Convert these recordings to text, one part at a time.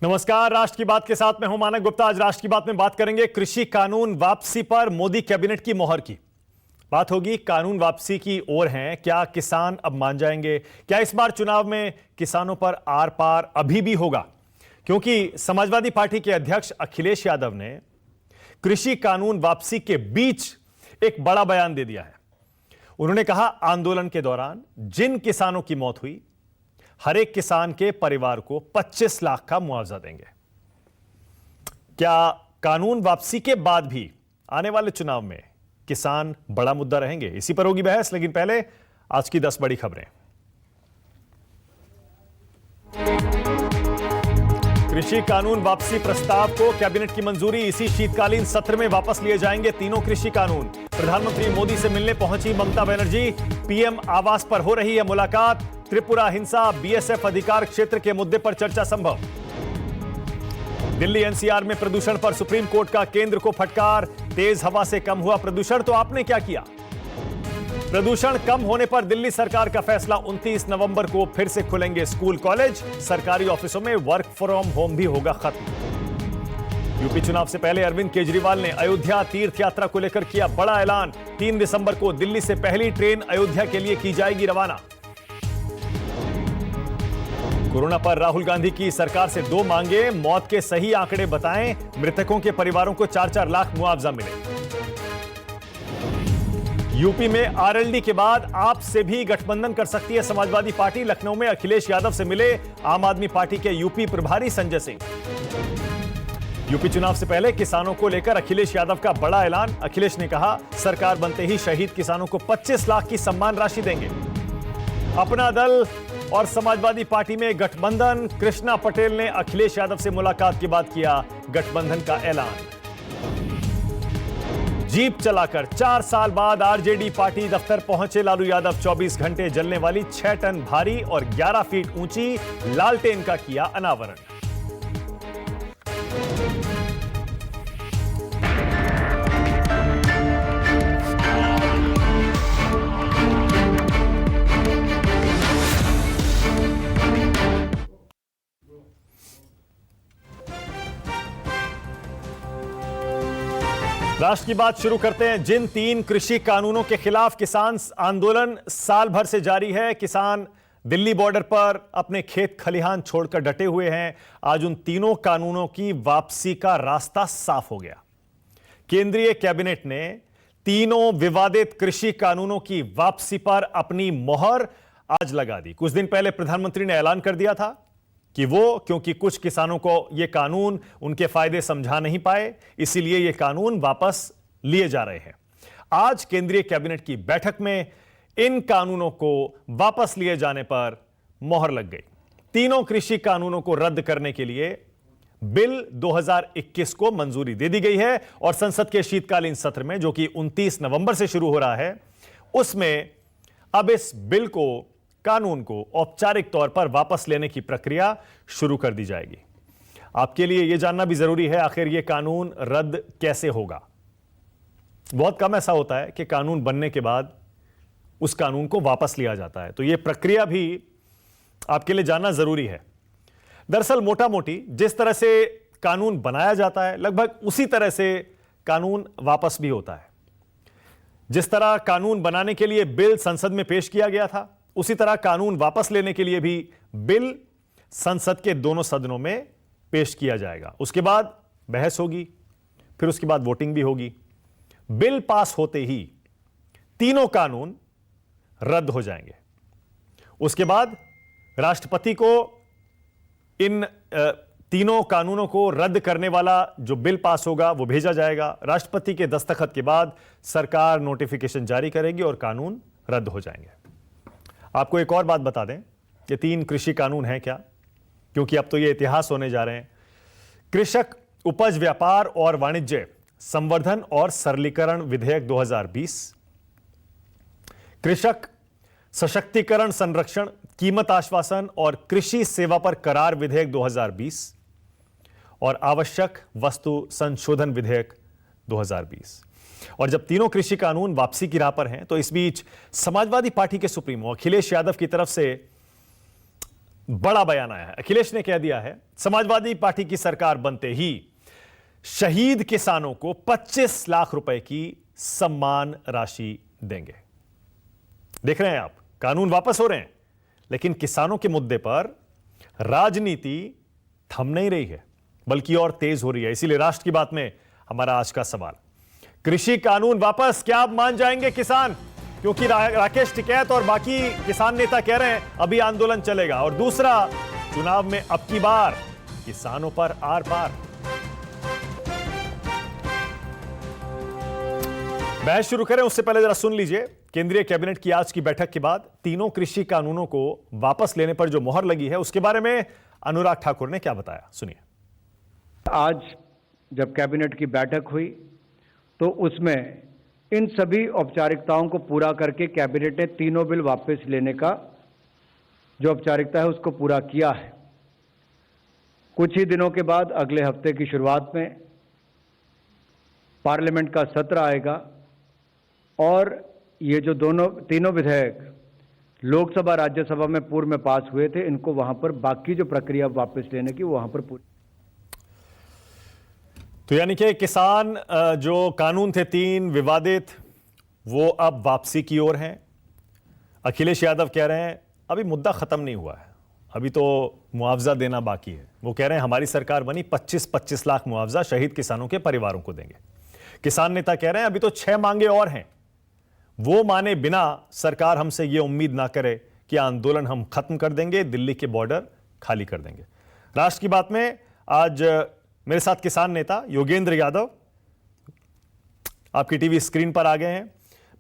नमस्कार, राष्ट्र की बात के साथ मैं हूं मानक गुप्ता। आज राष्ट्र की बात में बात करेंगे कृषि कानून वापसी पर मोदी कैबिनेट की मोहर की बात होगी। कानून वापसी की ओर हैं, क्या किसान अब मान जाएंगे? क्या इस बार चुनाव में किसानों पर आर पार अभी भी होगा? क्योंकि समाजवादी पार्टी के अध्यक्ष अखिलेश यादव ने कृषि कानून वापसी के बीच एक बड़ा बयान दे दिया है। उन्होंने कहा, आंदोलन के दौरान जिन किसानों की मौत हुई, हर एक किसान के परिवार को 25 लाख का मुआवजा देंगे। क्या कानून वापसी के बाद भी आने वाले चुनाव में किसान बड़ा मुद्दा रहेंगे? इसी पर होगी बहस, लेकिन पहले आज की 10 बड़ी खबरें। कृषि कानून वापसी प्रस्ताव को कैबिनेट की मंजूरी। इसी शीतकालीन सत्र में वापस लिए जाएंगे तीनों कृषि कानून। प्रधानमंत्री मोदी से मिलने पहुंची ममता बनर्जी। पीएम आवास पर हो रही है मुलाकात। त्रिपुरा हिंसा, बीएसएफ अधिकार क्षेत्र के मुद्दे पर चर्चा संभव। दिल्ली एनसीआर में प्रदूषण पर सुप्रीम कोर्ट का केंद्र को फटकार। तेज हवा से कम हुआ प्रदूषण, तो आपने क्या किया? प्रदूषण कम होने पर दिल्ली सरकार का फैसला। 29 नवंबर को फिर से खुलेंगे स्कूल कॉलेज। सरकारी ऑफिसों में वर्क फ्रॉम होम भी होगा खत्म। यूपी चुनाव से पहले अरविंद केजरीवाल ने अयोध्या तीर्थ यात्रा को लेकर किया बड़ा ऐलान। 3 दिसंबर को दिल्ली से पहली ट्रेन अयोध्या के लिए की जाएगी रवाना। कोरोना पर राहुल गांधी की सरकार से 2 मांगे। मौत के सही आंकड़े बताएं, मृतकों के परिवारों को 4-4 लाख मुआवजा मिले। यूपी में आरएलडी के बाद आप से भी गठबंधन कर सकती है समाजवादी पार्टी। लखनऊ में अखिलेश यादव से मिले आम आदमी पार्टी के यूपी प्रभारी संजय सिंह। यूपी चुनाव से पहले किसानों को लेकर अखिलेश यादव का बड़ा ऐलान। अखिलेश ने कहा, सरकार बनते ही शहीद किसानों को 25 लाख की सम्मान राशि देंगे। अपना दल और समाजवादी पार्टी में गठबंधन। कृष्णा पटेल ने अखिलेश यादव से मुलाकात के बाद किया गठबंधन का ऐलान। जीप चलाकर 4 साल बाद आरजेडी पार्टी दफ्तर पहुंचे लालू यादव। 24 घंटे जलने वाली 6 टन भारी और 11 फीट ऊंची लालटेन का किया अनावरण। राष्ट्र की बात शुरू करते हैं। जिन 3 कृषि कानूनों के खिलाफ किसान आंदोलन साल भर से जारी है, किसान दिल्ली बॉर्डर पर अपने खेत खलिहान छोड़कर डटे हुए हैं। आज उन तीनों कानूनों की वापसी का रास्ता साफ हो गया। केंद्रीय कैबिनेट ने तीनों विवादित कृषि कानूनों की वापसी पर अपनी मोहर आज लगा दी। कुछ दिन पहले प्रधानमंत्री ने ऐलान कर दिया था कि वो, क्योंकि कुछ किसानों को यह कानून उनके फायदे समझा नहीं पाए, इसीलिए यह कानून वापस लिए जा रहे हैं। आज केंद्रीय कैबिनेट की बैठक में इन कानूनों को वापस लिए जाने पर मोहर लग गई। तीनों कृषि कानूनों को रद्द करने के लिए बिल 2021 को मंजूरी दे दी गई है और संसद के शीतकालीन सत्र में, जो कि 29 नवंबर से शुरू हो रहा है, उसमें अब इस बिल को, कानून को औपचारिक तौर पर वापस लेने की प्रक्रिया शुरू कर दी जाएगी। आपके लिए यह जानना भी जरूरी है, आखिर यह कानून रद्द कैसे होगा। बहुत कम ऐसा होता है कि कानून बनने के बाद उस कानून को वापस लिया जाता है, तो यह प्रक्रिया भी आपके लिए जानना जरूरी है। दरअसल मोटा मोटी जिस तरह से कानून बनाया जाता है, लगभग उसी तरह से कानून वापस भी होता है। जिस तरह कानून बनाने के लिए बिल संसद में पेश किया गया था, उसी तरह कानून वापस लेने के लिए भी बिल संसद के दोनों सदनों में पेश किया जाएगा। उसके बाद बहस होगी, फिर उसके बाद वोटिंग भी होगी। बिल पास होते ही तीनों कानून रद्द हो जाएंगे। उसके बाद राष्ट्रपति को इन तीनों कानूनों को रद्द करने वाला जो बिल पास होगा वो भेजा जाएगा। राष्ट्रपति के दस्तखत के बाद सरकार नोटिफिकेशन जारी करेगी और कानून रद्द हो जाएंगे। आपको एक और बात बता दें, ये 3 कृषि कानून हैं क्या, क्योंकि अब तो ये इतिहास होने जा रहे हैं। कृषक उपज व्यापार और वाणिज्य संवर्धन और सरलीकरण विधेयक 2020, कृषक सशक्तिकरण संरक्षण कीमत आश्वासन और कृषि सेवा पर करार विधेयक 2020 और आवश्यक वस्तु संशोधन विधेयक 2020। और जब तीनों कृषि कानून वापसी की राह पर हैं, तो इस बीच समाजवादी पार्टी के सुप्रीमो अखिलेश यादव की तरफ से बड़ा बयान आया है। अखिलेश ने कह दिया है समाजवादी पार्टी की सरकार बनते ही शहीद किसानों को 25 लाख रुपए की सम्मान राशि देंगे। देख रहे हैं आप, कानून वापस हो रहे हैं, लेकिन किसानों के मुद्दे पर राजनीति थम नहीं रही है, बल्कि और तेज हो रही है। इसीलिए राष्ट्र की बात में हमारा आज का सवाल, कृषि कानून वापस, क्या अब मान जाएंगे किसान? क्योंकि राकेश टिकैत और बाकी किसान नेता कह रहे हैं अभी आंदोलन चलेगा। और दूसरा, चुनाव में अब की बार किसानों पर आर पार। बहस शुरू करें उससे पहले जरा सुन लीजिए, केंद्रीय कैबिनेट की आज की बैठक के बाद तीनों कृषि कानूनों को वापस लेने पर जो मोहर लगी है, उसके बारे में अनुराग ठाकुर ने क्या बताया, सुनिए। आज जब कैबिनेट की बैठक हुई तो उसमें इन सभी औपचारिकताओं को पूरा करके कैबिनेट ने तीनों बिल वापस लेने का जो औपचारिकता है उसको पूरा किया है। कुछ ही दिनों के बाद अगले हफ्ते की शुरुआत में पार्लियामेंट का सत्र आएगा और ये जो तीनों विधेयक लोकसभा राज्यसभा में पूर्व में पास हुए थे, इनको वहां पर बाकी जो प्रक्रिया वापस लेने की वहां पर पूरी। तो यानी कि किसान जो कानून थे 3 विवादित, वो अब वापसी की ओर हैं। अखिलेश यादव कह रहे हैं अभी मुद्दा खत्म नहीं हुआ है, अभी तो मुआवजा देना बाकी है। वो कह रहे हैं हमारी सरकार बनी 25-25 लाख मुआवजा शहीद किसानों के परिवारों को देंगे। किसान नेता कह रहे हैं अभी तो 6 मांगे और हैं, वो माने बिना सरकार हमसे ये उम्मीद ना करे कि आंदोलन हम खत्म कर देंगे, दिल्ली के बॉर्डर खाली कर देंगे। राष्ट्र की बात में आज मेरे साथ किसान नेता योगेंद्र यादव आपकी टीवी स्क्रीन पर आ गए हैं।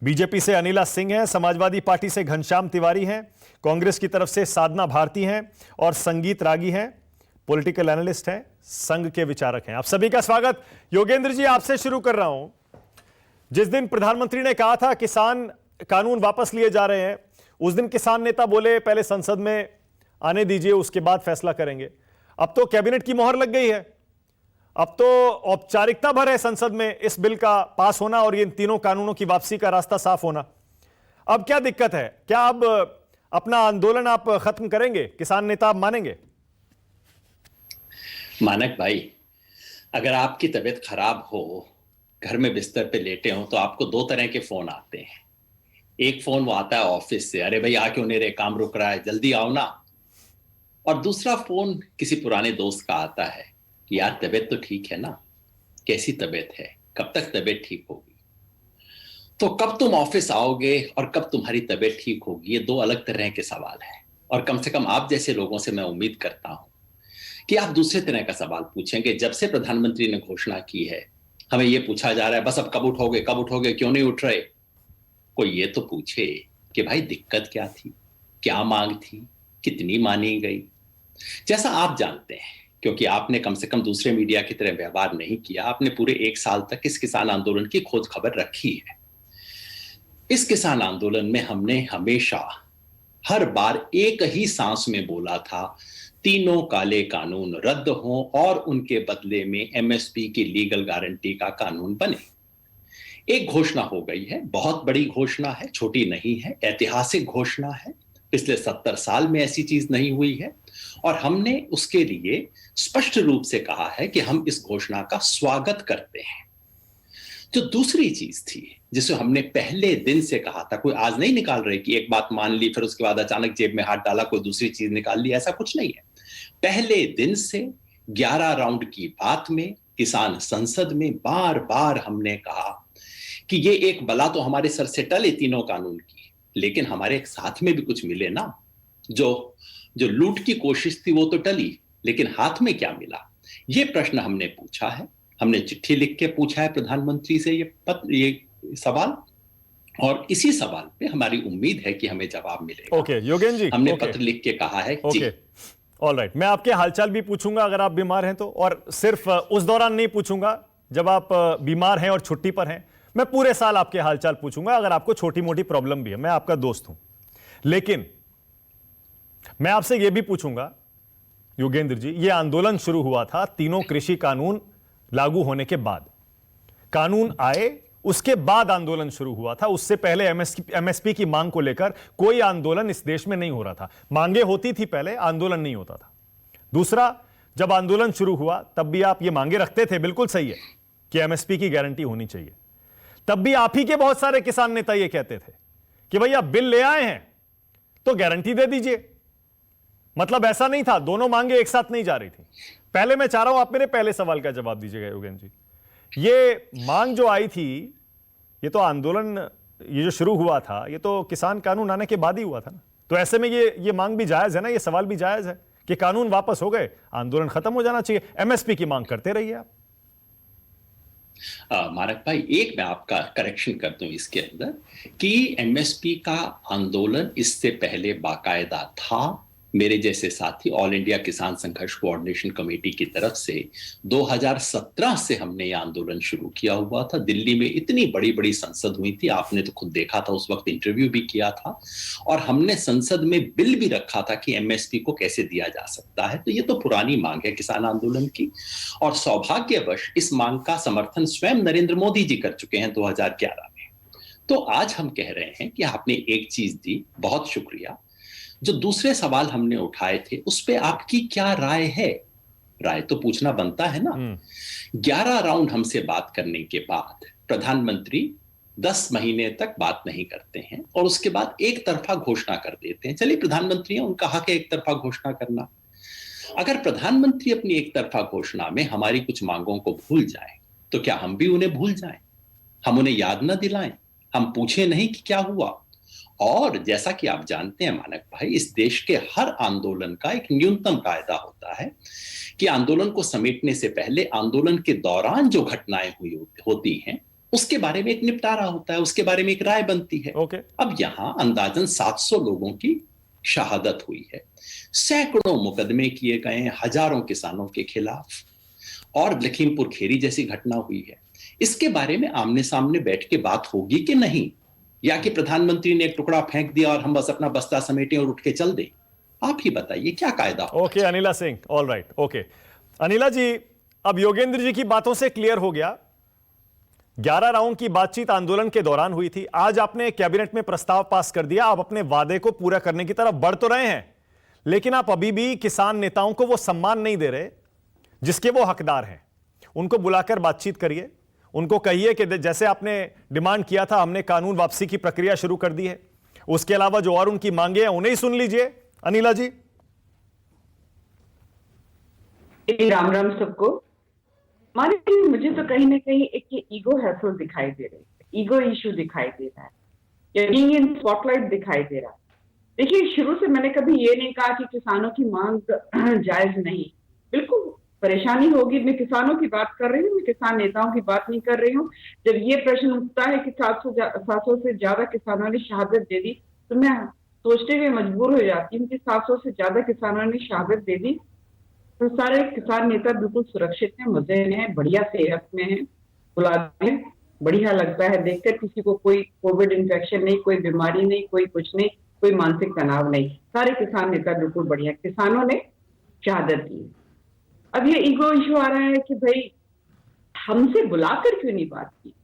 बीजेपी से अनिला सिंह हैं, समाजवादी पार्टी से घनश्याम तिवारी हैं, कांग्रेस की तरफ से साधना भारती हैं और संगीत रागी हैं, पॉलिटिकल एनालिस्ट हैं, संघ के विचारक हैं। आप सभी का स्वागत। योगेंद्र जी, आपसे शुरू कर रहा हूं। जिस दिन प्रधानमंत्री ने कहा था किसान कानून वापस लिए जा रहे हैं, उस दिन किसान नेता बोले पहले संसद में आने दीजिए, उसके बाद फैसला करेंगे। अब तो कैबिनेट की मोहर लग गई है, अब तो औपचारिकता भर है संसद में इस बिल का पास होना और इन तीनों कानूनों की वापसी का रास्ता साफ होना। अब क्या दिक्कत है? क्या अब अपना आंदोलन आप खत्म करेंगे? किसान नेता आप मानेंगे? मानक भाई, अगर आपकी तबीयत खराब हो, घर में बिस्तर पे लेटे हो, तो आपको 2 तरह के फोन आते हैं। एक फोन वो आता है ऑफिस से, अरे भाई आ क्यों नहीं रहे, काम रुक रहा है, जल्दी आओ ना। और दूसरा फोन किसी पुराने दोस्त का आता है कि यार तबीयत तो ठीक है ना, कैसी तबीयत है, कब तक तबीयत ठीक होगी। तो कब तुम ऑफिस आओगे और कब तुम्हारी तबीयत ठीक होगी, ये 2 अलग तरह के सवाल हैं। और कम से कम आप जैसे लोगों से मैं उम्मीद करता हूं कि आप दूसरे तरह का सवाल पूछेंगे। जब से प्रधानमंत्री ने घोषणा की है, हमें यह पूछा जा रहा है बस अब कब उठोगे, क्यों नहीं उठ रहे। कोई ये तो पूछे कि भाई दिक्कत क्या थी, क्या मांग थी, कितनी मानी गई। जैसा आप जानते हैं, क्योंकि आपने कम से कम दूसरे मीडिया की तरह व्यवहार नहीं किया, आपने पूरे 1 साल तक इस किसान आंदोलन की खोज खबर रखी है। इस किसान आंदोलन में हमने हमेशा हर बार एक ही सांस में बोला था, तीनों काले कानून रद्द हों और उनके बदले में एमएसपी की लीगल गारंटी का कानून बने। एक घोषणा हो गई है, बहुत बड़ी घोषणा है, छोटी नहीं है, ऐतिहासिक घोषणा है। पिछले 70 साल में ऐसी चीज नहीं हुई है और हमने उसके लिए स्पष्ट रूप से कहा है कि हम इस घोषणा का स्वागत करते हैं। जो दूसरी चीज थी जिसे हमने पहले दिन से कहा था, कोई आज नहीं निकाल रहे कि एक बात मान ली फिर उसके बाद अचानक जेब में हाथ डाला कोई दूसरी चीज निकाल ली, ऐसा कुछ नहीं है। पहले दिन से 11 राउंड की बात में किसान संसद में बार बार हमने कहा कि ये एक बला तो हमारे सर से टले तीनों कानून की, लेकिन हमारे साथ में भी कुछ मिले ना। जो लूट की कोशिश थी वो तो टली, लेकिन हाथ में क्या मिला, ये प्रश्न हमने पूछा है। हमने चिट्ठी लिख के पूछा है प्रधानमंत्री से ये सवाल, और इसी सवाल पे हमारी उम्मीद है कि हमें जवाब मिलेगा। ओके योगेंद्र जी, हमने पत्र लिख के कहा है। ओके, ऑलराइट, मैं आपके हालचाल भी पूछूंगा अगर आप बीमार हैं तो, और सिर्फ उस दौरान नहीं पूछूंगा जब आप बीमार हैं और छुट्टी पर हैं। मैं पूरे साल आपके हालचाल पूछूंगा अगर आपको छोटी मोटी प्रॉब्लम भी है, मैं आपका दोस्त हूं। लेकिन मैं आपसे यह भी पूछूंगा योगेंद्र जी, यह आंदोलन शुरू हुआ था तीनों कृषि कानून लागू होने के बाद। कानून आए उसके बाद आंदोलन शुरू हुआ था। उससे पहले एमएसपी की मांग को लेकर कोई आंदोलन इस देश में नहीं हो रहा था। मांगे होती थी पहले, आंदोलन नहीं होता था। दूसरा, जब आंदोलन शुरू हुआ तब भी आप ये मांगे रखते थे, बिल्कुल सही है कि एमएसपी की गारंटी होनी चाहिए। तब भी आप ही के बहुत सारे किसान नेता ये कहते थे कि भैया बिल ले आए हैं तो गारंटी दे दीजिए। मतलब ऐसा नहीं था, दोनों मांगे एक साथ नहीं जा रही थी। पहले मैं चाह रहा हूं आप मेरे पहले सवाल का जवाब दीजिएगा योगेंद्र जी। ये मांग जो आई थी, ये तो आंदोलन, ये जो शुरू हुआ था, ये तो किसान कानून आने के बाद ही हुआ था ना। तो ऐसे में ये मांग भी जायज है ना, ये सवाल भी जायज है कि कानून वापस हो गए, आंदोलन खत्म हो जाना चाहिए, एमएसपी की मांग करते रहिए आप। मानक भाई, एक मैं आपका करेक्शन कर दूं इसके अंदर कि एमएसपी का आंदोलन इससे पहले बाकायदा था। मेरे जैसे साथी ऑल इंडिया किसान संघर्ष कोऑर्डिनेशन कमेटी की तरफ से 2017 से हमने यह आंदोलन शुरू किया हुआ था। दिल्ली में इतनी बड़ी बड़ी संसद हुई थी, आपने तो खुद देखा था, उस वक्त इंटरव्यू भी किया था, और हमने संसद में बिल भी रखा था कि एमएसपी को कैसे दिया जा सकता है। तो ये तो पुरानी मांग है किसान आंदोलन की, और सौभाग्यवश इस मांग का समर्थन स्वयं नरेंद्र मोदी जी कर चुके हैं 2011 में। तो आज हम कह रहे हैं कि आपने एक चीज दी, बहुत शुक्रिया। जो दूसरे सवाल हमने उठाए थे उस पे आपकी क्या राय है? राय तो पूछना बनता है ना। 11 राउंड हमसे बात करने के बाद प्रधानमंत्री 10 महीने तक बात नहीं करते हैं और उसके बाद एक तरफा घोषणा कर देते हैं। चलिए, प्रधानमंत्री हैं, उनका हक है एक तरफा घोषणा करना। अगर प्रधानमंत्री अपनी एक तरफा घोषणा में हमारी कुछ मांगों को भूल जाएं, तो क्या हम भी उन्हें भूल जाएं? हम उन्हें याद न दिलाएं? हम पूछे नहीं कि क्या हुआ? और जैसा कि आप जानते हैं मानक भाई, इस देश के हर आंदोलन का एक न्यूनतम कायदा होता है कि आंदोलन को समेटने से पहले आंदोलन के दौरान जो घटनाएं हुई होती हैं उसके बारे में एक निपटारा होता है, उसके बारे में एक राय बनती है। अब यहां अंदाजन 700 लोगों की शहादत हुई है, सैकड़ों मुकदमे किए गए हैं हजारों किसानों के खिलाफ, और लखीमपुर खीरी जैसी घटना हुई है। इसके बारे में आमने सामने बैठ के बात होगी कि नहीं, या कि प्रधानमंत्री ने एक टुकड़ा फेंक दिया और हम बस अपना बस्ता समेटें और उठ के चल दें? आप ही बताइए क्या कायदा? Okay Anila Singh, all right, okay Anila ji, अब योगेंद्र जी की बातों से क्लियर हो गया। 11 राउंड की बातचीत आंदोलन के दौरान हुई थी। आज आपने कैबिनेट में प्रस्ताव पास कर दिया, आप अपने वादे को पूरा करने की तरफ बढ़ तो रहे हैं, लेकिन आप अभी भी किसान नेताओं को वो सम्मान नहीं दे रहे जिसके वो हकदार हैं। उनको बुलाकर बातचीत करिए, उनको कहिए कि जैसे आपने डिमांड किया था, हमने कानून वापसी की प्रक्रिया शुरू कर दी है। उसके अलावा जो और उनकी मांगे हैं उन्हें ही सुन लीजिए। अनिला जी। राम राम सबको। मुझे तो कहीं ना कहीं एक ये ईगो हैसल दिखाई दे रही है, ईगो इशू दिखाई दे रहा है, या बीइंग इन स्पॉटलाइट दिखाई दे रहा है। देखिए, शुरू से मैंने कभी ये नहीं कहा कि किसानों की मांग जायज नहीं, बिल्कुल परेशानी होगी। मैं किसानों की बात कर रही हूँ, मैं किसान नेताओं की बात नहीं कर रही हूँ। जब ये प्रश्न उठता है कि 700 से ज्यादा किसानों ने शहादत दे दी, तो मैं सोचते हुए मजबूर हो जाती हूँ कि 700 से ज्यादा किसानों ने शहादत दे दी, तो सारे किसान नेता बिल्कुल सुरक्षित हैं, मजे में हैं, बढ़िया सेहत में हैं, बुलाते हैं, बढ़िया लगता है देखकर। किसी को कोई कोविड इन्फेक्शन नहीं, कोई बीमारी नहीं, कोई कुछ नहीं, कोई मानसिक तनाव नहीं, सारे किसान नेता बिल्कुल बढ़िया। किसानों ने शहादत दी। अब ये ईगो इशू आ रहा है कि भाई हमसे बुलाकर क्यों नहीं बात की?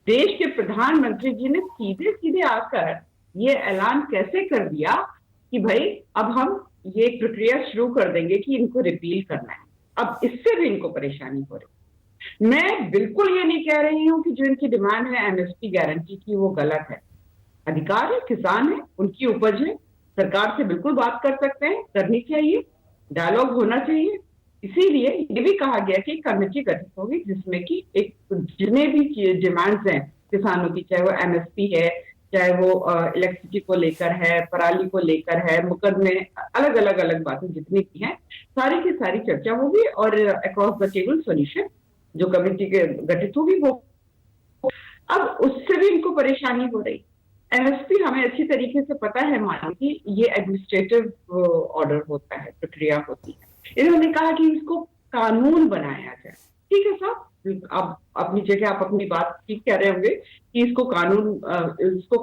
देश के प्रधानमंत्री जी ने सीधे सीधे आकर ये ऐलान कैसे कर दिया कि भाई अब हम ये प्रक्रिया शुरू कर देंगे कि इनको रिपील करना है। अब इससे भी इनको परेशानी हो रही। मैं बिल्कुल ये नहीं कह रही हूं कि जो इनकी डिमांड है एमएसपी गारंटी की वो गलत है। अधिकार है, किसान है, उनकी उपज है, सरकार से बिल्कुल बात कर सकते हैं, करनी चाहिए, डायलॉग होना चाहिए। इसीलिए ये भी कहा गया कि कमेटी गठित होगी जिसमें कि एक जितने भी डिमांड्स हैं किसानों की, चाहे वो एमएसपी है, चाहे वो इलेक्ट्रिसिटी को लेकर है, पराली को लेकर है, मुकदमे, अलग अलग बातें जितनी भी हैं, सारी की सारी चर्चा होगी और अक्रॉस द टेबल सॉल्यूशन जो कमेटी के गठित होगी वो। अब उससे भी इनको परेशानी हो रही। एमएसपी हमें अच्छी तरीके से पता है मानो कि ये एडमिनिस्ट्रेटिव ऑर्डर होता है, प्रक्रिया होती है। इन्होंने कहा कि इसको कानून बनाया जाए। ठीक है साहब, आप अपनी जगह आप अपनी बात ठीक कह रहे होंगे कि इसको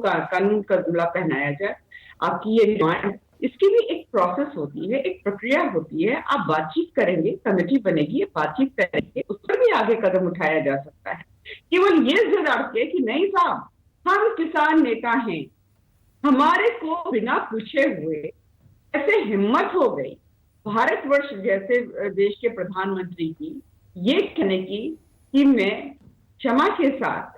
कानून का दुला पहनाया जाए। आपकी ये डिमांड, इसकी भी एक प्रोसेस होती है, एक प्रक्रिया होती है। आप बातचीत करेंगे, कमेटी बनेगी, बातचीत करेंगे, उस पर भी आगे कदम उठाया जा सकता है। केवल ये जिद अड़के कि नहीं साहब, हम किसान नेता हैं, हमारे को बिना पूछे हुए ऐसे हिम्मत हो गई भारतवर्ष जैसे देश के प्रधानमंत्री की ये कहने की कि मैं क्षमा के साथ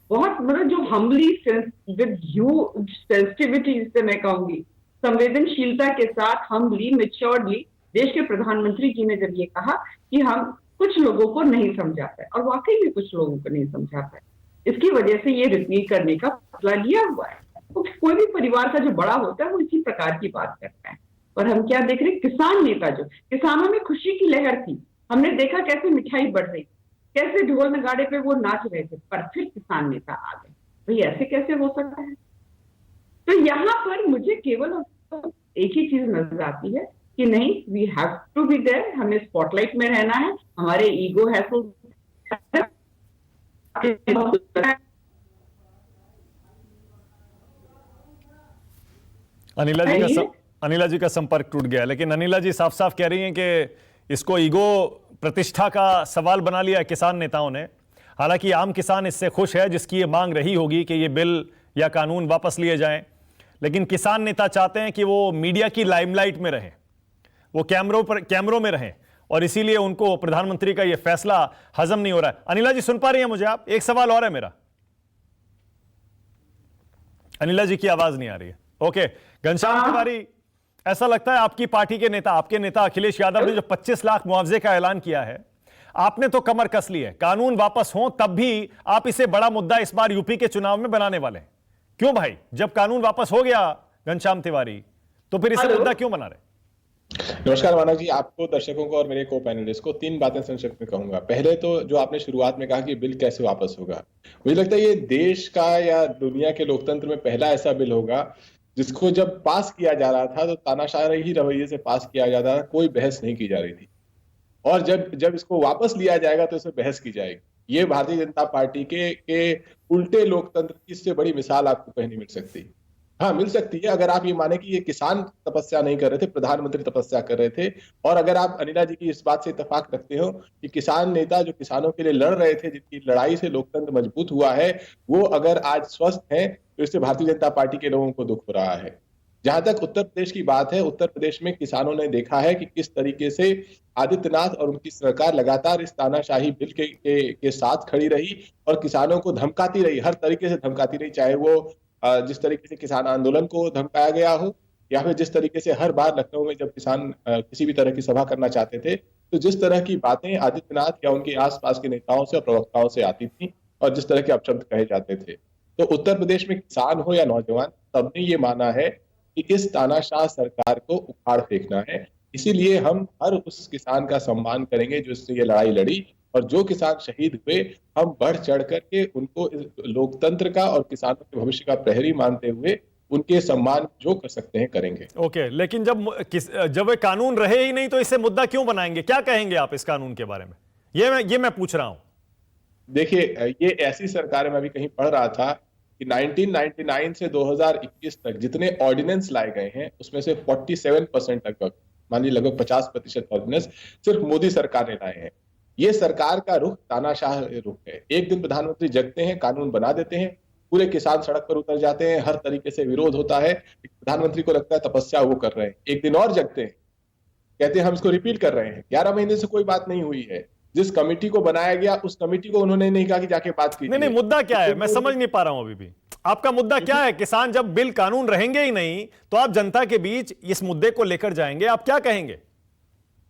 बहुत मतलब जो हम्बली विद ह्यूज सेंसिटिविटी, जिससे मैं कहूंगी संवेदनशीलता के साथ, हम्बली मेच्योर्डली देश के प्रधानमंत्री जी ने जब ये कहा कि हम कुछ लोगों को नहीं समझा पाए, और वाकई में कुछ लोगों को नहीं समझा पाए, इसकी वजह से ये रिपीट करने का फैसला लिया हुआ है। तो कोई भी परिवार का जो बड़ा होता है वो इसी प्रकार की बात करता है। और हम क्या देख रहे हैं, किसान नेता, जो किसानों में खुशी की लहर थी, हमने देखा कैसे मिठाई बढ़ रही, कैसे ढोल नगाड़े पे वो नाच रहे थे, पर फिर किसान नेता आ गए। भाई ऐसे कैसे हो सकता है? तो यहाँ पर मुझे केवल एक ही चीज नजर आती है कि नहीं, we have to be there, हमें स्पॉटलाइट में रहना है, हमारे ईगो है तो अनिला जी का संपर्क टूट गया, लेकिन अनिला जी साफ साफ कह रही हैं कि इसको ईगो प्रतिष्ठा का सवाल बना लिया है किसान नेताओं ने। हालांकि आम किसान इससे खुश है, जिसकी ये मांग रही होगी कि ये बिल या कानून वापस लिए जाएं, लेकिन किसान नेता चाहते हैं कि वो मीडिया की लाइमलाइट में रहें, वो कैमरों में रहें, और इसीलिए उनको प्रधानमंत्री का ये फैसला हजम नहीं हो रहा है। अनिला जी सुन पा रही हैं मुझे आप? एक सवाल और है मेरा। अनिला जी की आवाज नहीं आ रही है। ओके, घनश्याम तिवारी, ऐसा लगता है आपकी पार्टी के नेता, आपके नेता अखिलेश यादव ने जो 25 लाख मुआवजे का ऐलान किया है, आपने तो कमर कस ली है। कानून वापस हो तब भी आप इसे बड़ा मुद्दा इस बार यूपी के चुनाव में बनाने वाले हैं। क्यों भाई? जब कानून वापस हो गया घनश्याम तिवारी, तो फिर इसे मुद्दा क्यों बना रहे? नमस्कार मानव जी, आपको, दर्शकों को और मेरे को पैनलिस्ट को 3 बातें संक्षिप्त में कहूंगा। पहले तो जो आपने शुरुआत में कहा कि बिल कैसे वापस होगा, मुझे लगता है ये देश का या दुनिया के लोकतंत्र में पहला ऐसा बिल होगा जिसको जब पास किया जा रहा था तो तानाशाही रवैये से पास किया जा रहा था, कोई बहस नहीं की जा रही थी, और जब इसको वापस लिया जाएगा तो इसमें बहस की जाएगी। ये भारतीय जनता पार्टी के उल्टे लोकतंत्र की इससे बड़ी मिसाल आपको कहीं नहीं मिल सकती। हाँ, मिल सकती है अगर आप ये माने कि ये किसान तपस्या नहीं कर रहे थे, प्रधानमंत्री तपस्या कर रहे थे, और अगर आप अनिला जी की इस बात से इत्तेफाक रखते हो कि किसान नेता जो किसानों के लिए लड़ रहे थे, जिनकी लड़ाई से लोकतंत्र मजबूत हुआ है, वो अगर आज स्वस्थ हैं तो इससे भारतीय जनता पार्टी के लोगों को दुख हो रहा है। जहां तक उत्तर प्रदेश की बात है, उत्तर प्रदेश में किसानों ने देखा है कि किस तरीके से आदित्यनाथ और उनकी सरकार लगातार इस तानाशाही बिल के साथ खड़ी रही और किसानों को धमकाती रही, हर तरीके से धमकाती रही, चाहे वो जिस तरीके से किसान आंदोलन को धमकाया गया हो, या फिर जिस तरीके से हर बार लखनऊ में जब किसान किसी भी तरह की सभा करना चाहते थे तो जिस तरह की बातें आदित्यनाथ या उनके आसपास के नेताओं से और प्रवक्ताओं से आती थी और जिस तरह के अपशब्द कहे जाते थे, तो उत्तर प्रदेश में किसान हो या नौजवान, सबने ये माना है कि इस तानाशाह सरकार को उखाड़ फेंकना है। इसीलिए हम हर उस किसान का सम्मान करेंगे जो इससे ये लड़ाई लड़ी, और जो किसान शहीद हुए हम बढ़ चढ़ करके उनको लोकतंत्र का और किसानों के भविष्य का प्रहरी मानते हुए उनके सम्मान जो कर सकते हैं करेंगे। ओके, लेकिन जब वे कानून रहे ही नहीं तो इसे मुद्दा क्यों बनाएंगे? क्या कहेंगे आप इस कानून के बारे में? ये मैं पूछ रहा हूं। देखिए, ये ऐसी सरकार है, मैं भी कहीं पढ़ रहा था कि 1999 से 2021 तक जितने ऑर्डिनेंस लाए गए हैं उसमें से 47% लगभग, मान लीजिए लगभग 50% ऑर्डिनेंस सिर्फ मोदी सरकार ने लाए हैं। ये सरकार का रुख तानाशाह रुख है। एक दिन प्रधानमंत्री जगते हैं, कानून बना देते हैं, पूरे किसान सड़क पर उतर जाते हैं, हर तरीके से विरोध होता है, प्रधानमंत्री को लगता है तपस्या वो कर रहे हैं। एक दिन और जगते हैं, कहते हैं हम इसको रिपीट कर रहे हैं। 11 महीने से कोई बात नहीं हुई है। जिस कमेटी को बनाया गया उस कमेटी को उन्होंने नहीं कहा कि जाके बात कीजिए। नहीं, मुद्दा क्या है? मैं समझ नहीं पा रहा हूं अभी भी। आपका मुद्दा क्या है? किसान जब बिल कानून रहेंगे ही नहीं तो आप जनता के बीच इस मुद्दे को लेकर जाएंगे, आप क्या कहेंगे?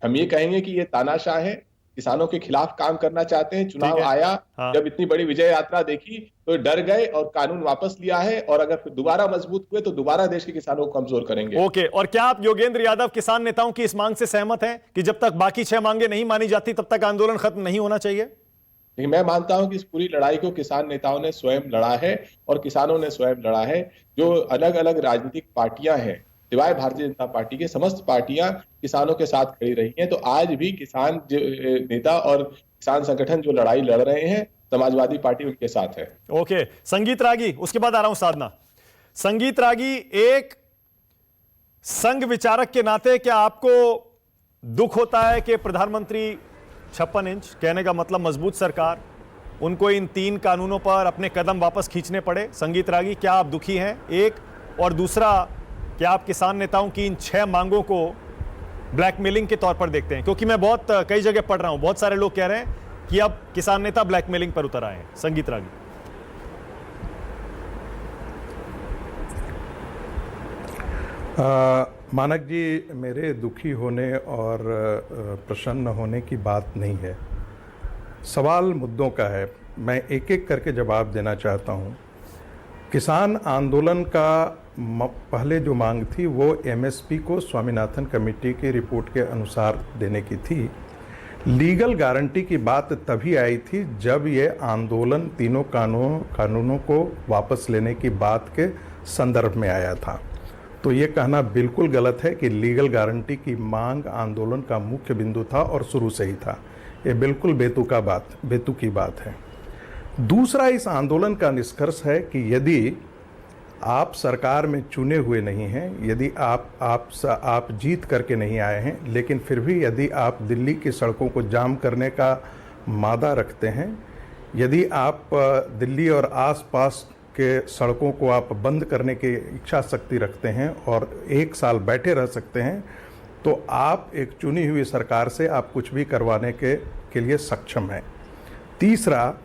हम ये कहेंगे कि ये तानाशाह है, किसानों के खिलाफ काम करना चाहते हैं। चुनाव आया, हाँ। जब इतनी बड़ी विजय यात्रा देखी तो डर गए और कानून वापस लिया है, और अगर फिर दोबारा मजबूत हुए तो दोबारा देश के किसानों को कमजोर करेंगे। ओके, और क्या आप योगेंद्र यादव किसान नेताओं की इस मांग से सहमत हैं कि जब तक बाकी 6 मांगे नहीं मानी जाती तब तक आंदोलन खत्म नहीं होना चाहिए? लेकिन मैं मानता हूं कि इस पूरी लड़ाई को किसान नेताओं ने स्वयं लड़ा है और किसानों ने स्वयं लड़ा है। जो अलग अलग राजनीतिक पार्टियां हैं, सिवाय भारतीय जनता पार्टी के, समस्त पार्टियां किसानों के साथ खड़ी रही हैं। तो आज भी किसान नेता और किसान संगठन जो लड़ाई लड़ रहे हैं, समाजवादी पार्टी उनके साथ है। ओके, संगीत रागी, उसके बाद आ रहा हूं साधना। संगीत रागी, एक संघ विचारक के नाते क्या आपको दुख होता है कि प्रधानमंत्री 56 इंच, कहने का मतलब मजबूत सरकार, उनको इन 3 कानूनों पर अपने कदम वापस खींचने पड़े। संगीत रागी, क्या आप दुखी हैं? एक, और दूसरा, क्या आप किसान नेताओं की इन 6 मांगों को ब्लैकमेलिंग के तौर पर देखते हैं? क्योंकि मैं बहुत कई जगह पढ़ रहा हूं, बहुत सारे लोग कह रहे हैं कि अब किसान नेता ब्लैकमेलिंग पर उतर आए हैं। संगीत रागी। मानक जी, मेरे दुखी होने और प्रसन्न होने की बात नहीं है, सवाल मुद्दों का है। मैं एक एक करके जवाब देना चाहता हूँ। किसान आंदोलन का पहले जो मांग थी वो एमएसपी को स्वामीनाथन कमेटी की रिपोर्ट के अनुसार देने की थी। लीगल गारंटी की बात तभी आई थी जब ये आंदोलन तीनों कानूनों को वापस लेने की बात के संदर्भ में आया था। तो ये कहना बिल्कुल गलत है कि लीगल गारंटी की मांग आंदोलन का मुख्य बिंदु था और शुरू से ही था। ये बिल्कुल बेतुकी बात है। दूसरा, इस आंदोलन का निष्कर्ष है कि यदि आप सरकार में चुने हुए नहीं हैं, यदि आप जीत करके नहीं आए हैं, लेकिन फिर भी यदि आप दिल्ली की सड़कों को जाम करने का मादा रखते हैं, यदि आप दिल्ली और आसपास के सड़कों को आप बंद करने की इच्छा शक्ति रखते हैं और 1 साल बैठे रह सकते हैं, तो आप एक चुनी हुई सरकार से आप कुछ भी करवाने के लिए सक्षम हैं। तीसरा,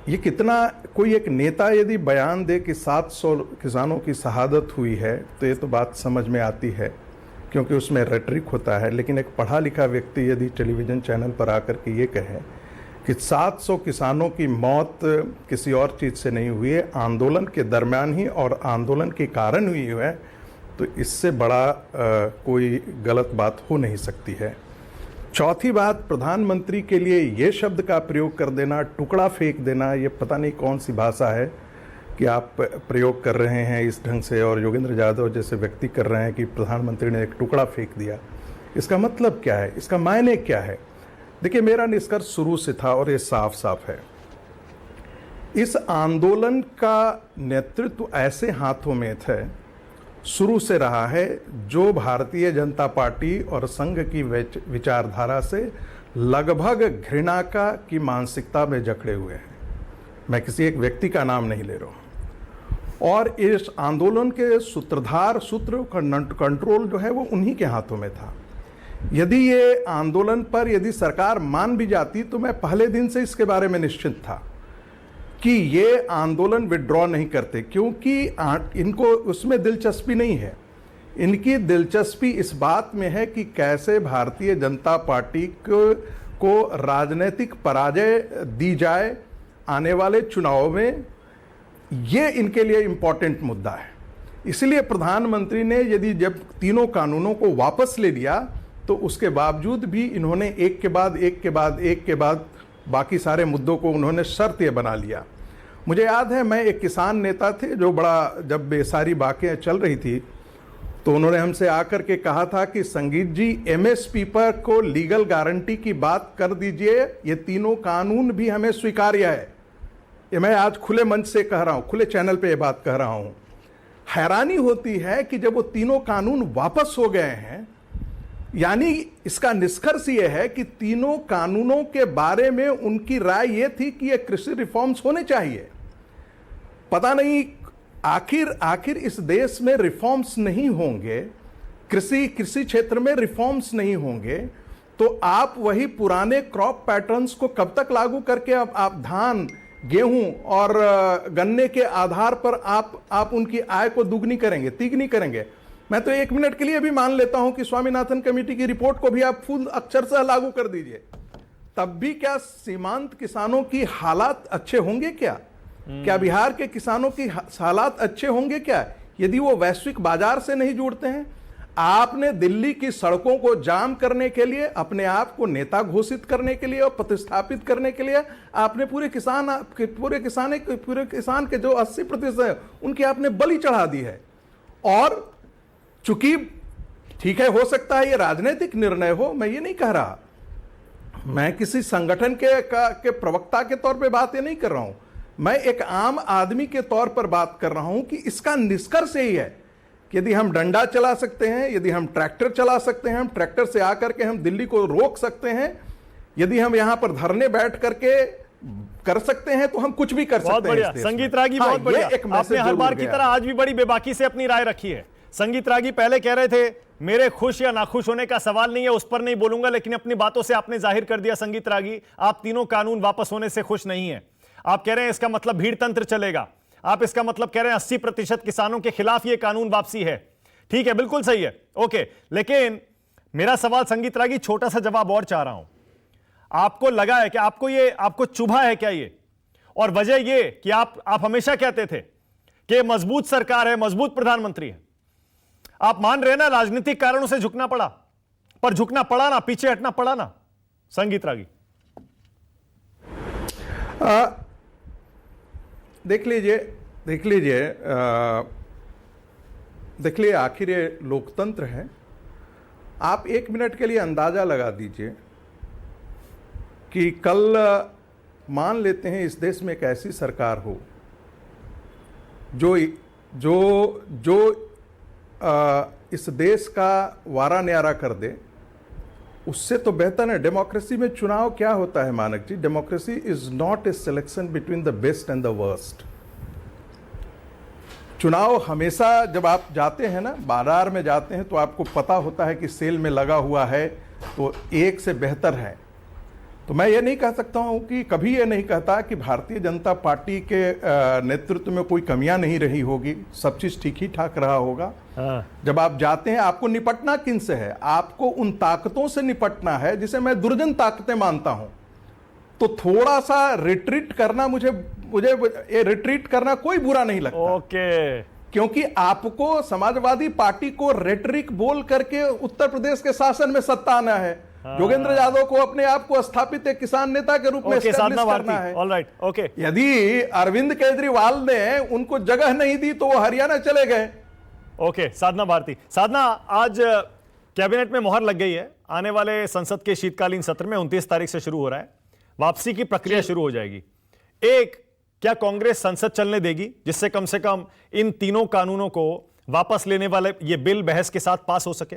ये कितना, कोई एक नेता यदि बयान दे कि 700 किसानों की शहादत हुई है तो ये तो बात समझ में आती है क्योंकि उसमें रेटरिक होता है, लेकिन एक पढ़ा लिखा व्यक्ति यदि टेलीविज़न चैनल पर आकर के ये कहे कि 700 किसानों की मौत किसी और चीज़ से नहीं हुई है, आंदोलन के दरमियान ही और आंदोलन के कारण हुई है, तो इससे बड़ा कोई गलत बात हो नहीं सकती है। चौथी बात, प्रधानमंत्री के लिए ये शब्द का प्रयोग कर देना, टुकड़ा फेंक देना, ये पता नहीं कौन सी भाषा है कि आप प्रयोग कर रहे हैं इस ढंग से, और योगेंद्र यादव जैसे व्यक्ति कर रहे हैं कि प्रधानमंत्री ने एक टुकड़ा फेंक दिया। इसका मतलब क्या है? इसका मायने क्या है? देखिए, मेरा निष्कर्ष शुरू से था और ये साफ साफ है। इस आंदोलन का नेतृत्व ऐसे हाथों में थे, शुरू से रहा है, जो भारतीय जनता पार्टी और संघ की विचारधारा से लगभग घृणा की मानसिकता में जकड़े हुए हैं। मैं किसी एक व्यक्ति का नाम नहीं ले रहा हूं। और इस आंदोलन के सूत्र कंट्रोल जो है वो उन्हीं के हाथों में था। यदि ये आंदोलन पर यदि सरकार मान भी जाती तो मैं पहले दिन से इसके बारे में निश्चित था कि ये आंदोलन विड्रॉ नहीं करते, क्योंकि इनको उसमें दिलचस्पी नहीं है। इनकी दिलचस्पी इस बात में है कि कैसे भारतीय जनता पार्टी को राजनीतिक पराजय दी जाए आने वाले चुनाव में। ये इनके लिए इम्पोर्टेंट मुद्दा है। इसलिए प्रधानमंत्री ने यदि जब तीनों कानूनों को वापस ले लिया तो उसके बावजूद भी इन्होंने एक के बाद बाकी सारे मुद्दों को उन्होंने शर्त ये बना लिया। मुझे याद है, मैं एक किसान नेता थे जो बड़ा, जब ये सारी बातें चल रही थी तो उन्होंने हमसे आकर के कहा था कि संगीत जी, एमएसपी पर को लीगल गारंटी की बात कर दीजिए, ये तीनों कानून भी हमें स्वीकार्य है। ये मैं आज खुले मंच से कह रहा हूँ, खुले चैनल पे ये बात कह रहा हूँ। हैरानी होती है कि जब वो तीनों कानून वापस हो गए हैं, यानी इसका निष्कर्ष ये है कि तीनों कानूनों के बारे में उनकी राय ये थी कि ये कृषि रिफॉर्म्स होने चाहिए। पता नहीं आखिर इस देश में रिफॉर्म्स नहीं होंगे, कृषि क्षेत्र में रिफॉर्म्स नहीं होंगे, तो आप वही पुराने क्रॉप पैटर्न्स को कब तक लागू करके आप धान, गेहूं और गन्ने के आधार पर आप उनकी आय को तिगुनी करेंगे। मैं तो 1 मिनट के लिए भी मान लेता हूं कि स्वामीनाथन कमेटी की रिपोर्ट को भी आप फुल अक्षरशः लागू कर दीजिए, तब भी क्या सीमांत किसानों की हालात अच्छे होंगे? क्या बिहार के किसानों की हालात अच्छे होंगे क्या, यदि वो वैश्विक बाजार से नहीं जुड़ते हैं? आपने दिल्ली की सड़कों को जाम करने के लिए, अपने आप को नेता घोषित करने के लिए और प्रतिस्थापित करने के लिए आपने पूरे किसान के जो 80% है उनकी आपने बलि चढ़ा दी है। और चूंकि ठीक है, हो सकता है ये राजनीतिक निर्णय हो, मैं ये नहीं कह रहा, मैं किसी संगठन के प्रवक्ता के तौर पे बात ये नहीं कर रहा हूं, मैं एक आम आदमी के तौर पर बात कर रहा हूं कि इसका निष्कर्ष यही है कि यदि हम डंडा चला सकते हैं, यदि हम ट्रैक्टर चला सकते हैं, हम ट्रैक्टर से आकर के हम दिल्ली को रोक सकते हैं, यदि हम यहां पर धरने बैठ करके कर सकते हैं तो हम कुछ भी कर बहुत सकते हैं बढ़िया इस देश में। संगीत रागी, हाँ, बहुत ये बढ़िया। एक मैसेज आपने हर जरूर बार की गया। तरह आज भी बड़ी बेबाकी से अपनी राय रखी है। संगीत रागी पहले कह रहे थे मेरे खुश या नाखुश होने का सवाल नहीं है, उस पर नहीं बोलूंगा, लेकिन अपनी बातों से आपने जाहिर कर दिया संगीत रागी, आप तीनों कानून वापस होने से खुश नहीं है। आप कह रहे हैं इसका मतलब भीड़ तंत्र चलेगा, आप इसका मतलब कह रहे हैं 80% किसानों के खिलाफ यह कानून वापसी है। ठीक है, बिल्कुल सही है, ओके। लेकिन मेरा सवाल संगीत रागी, छोटा सा जवाब और चाह रहा हूं। आपको लगा है कि आपको चुभा है क्या ये? और वजह ये कि आप हमेशा कहते थे कि मजबूत सरकार है, मजबूत प्रधानमंत्री है। आप मान रहे ना राजनीतिक कारणों से झुकना पड़ा, पर झुकना पड़ा ना, पीछे हटना पड़ा ना संगीत रागी? देख लीजिए आखिर ये लोकतंत्र है। आप 1 मिनट के लिए अंदाजा लगा दीजिए कि कल मान लेते हैं इस देश में एक ऐसी सरकार हो जो इस देश का वारा न्यारा कर दे, उससे तो बेहतर है। डेमोक्रेसी में चुनाव क्या होता है Manak ji? Democracy is not a selection between the best and the worst. चुनाव हमेशा जब आप जाते हैं ना, बाजार में जाते हैं, तो आपको पता होता है कि सेल में लगा हुआ है तो एक से बेहतर है। तो मैं ये नहीं कह सकता हूं कि कभी ये नहीं कहता कि भारतीय जनता पार्टी के नेतृत्व में कोई कमियां नहीं रही होगी, सब चीज ठीक ही ठाक रहा होगा। जब आप जाते हैं, आपको निपटना किन से है? आपको उन ताकतों से निपटना है जिसे मैं दुर्जन ताकतें मानता हूं। तो थोड़ा सा रिट्रीट करना मुझे ये रिट्रीट करना कोई बुरा नहीं लगता। ओके, क्योंकि आपको समाजवादी पार्टी को रेटरिक बोल करके उत्तर प्रदेश के शासन में सत्ता आना है। योगेंद्र यादव को अपने आप को स्थापित एक किसान नेता के रूप में एस्टैब्लिश करना है। Alright, okay. यदि अरविंद केजरीवाल ने उनको जगह नहीं दी तो वो हरियाणा चले गए। ओके, साधना भारती। साधना, आज कैबिनेट में मोहर लग गई है। आने वाले संसद के शीतकालीन सत्र में 29 तारीख से शुरू हो रहा है, वापसी की प्रक्रिया शुरू हो जाएगी। क्या कांग्रेस संसद चलने देगी जिससे कम से कम इन तीनों कानूनों को वापस लेने वाले ये बिल बहस के साथ पास हो सके?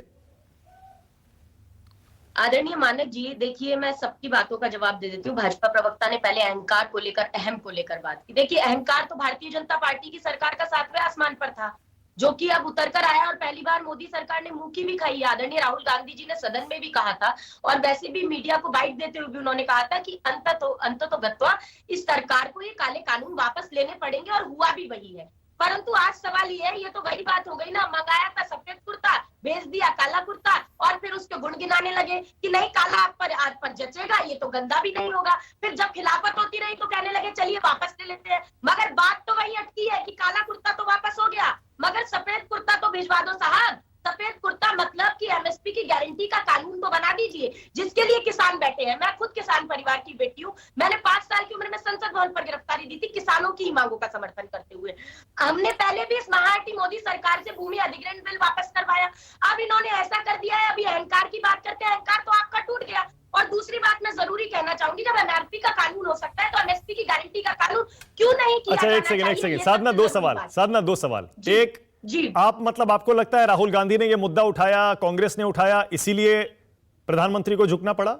आदरणीय मानक जी, देखिए मैं सबकी बातों का जवाब दे देती हूँ। भाजपा प्रवक्ता ने पहले अहंकार को लेकर, अहम को लेकर बात की। देखिए, अहंकार तो भारतीय जनता पार्टी की सरकार का 7वें आसमान पर था, जो कि अब उतर कर आया, और पहली बार मोदी सरकार ने मुंह की भी खाई। आदरणीय राहुल गांधी जी ने सदन में भी कहा था, और वैसे भी मीडिया को बाइट देते हुए भी उन्होंने कहा था कि अंततो गत्वा इस सरकार को ये काले कानून वापस लेने पड़ेंगे, और हुआ भी वही है। परंतु आज सवाल ये है, ये तो वही बात हो गई ना, मंगाया था सफेद कुर्ता, भेज दिया काला कुर्ता, और फिर उसके गुण गिनाने लगे कि नहीं काला आप पर जचेगा, ये तो गंदा भी नहीं होगा। फिर जब खिलाफत होती रही तो कहने लगे चलिए वापस ले लेते हैं। मगर बात तो वही अटकी है कि काला कुर्ता तो वापस हो गया, मगर सफेद कुर्ता तो भिजवा दो साहब। सफेद कुर्ता मतलब कि एमएसपी की गारंटी का कानून तो बना दीजिए, जिसके लिए किसान बैठे हैं। मैं खुद किसान परिवार की बेटी हूँ। मैंने 5 साल की उम्र में संसद भवन पर गिरफ्तारी दी थी किसानों की मांगों का समर्थन करते हुए। हमने पहले भी इस महाआटी मोदी सरकार से भूमि अधिग्रहण बिल वापस करवाया। अब इन्होंने ऐसा कर दिया है, अभी अहंकार की बात करते हैं, अहंकार तो आपका टूट गया। और दूसरी बात मैं जरूरी कहना चाहूंगी, जब एमआरपी का कानून हो सकता है तो एमएसपी की गारंटी का कानून क्यों नहीं किया? अच्छा, एक सेकंड। साधना, दो सवाल। एक जी, आप मतलब आपको लगता है राहुल गांधी ने यह मुद्दा उठाया, कांग्रेस ने उठाया, इसीलिए प्रधानमंत्री को झुकना पड़ा?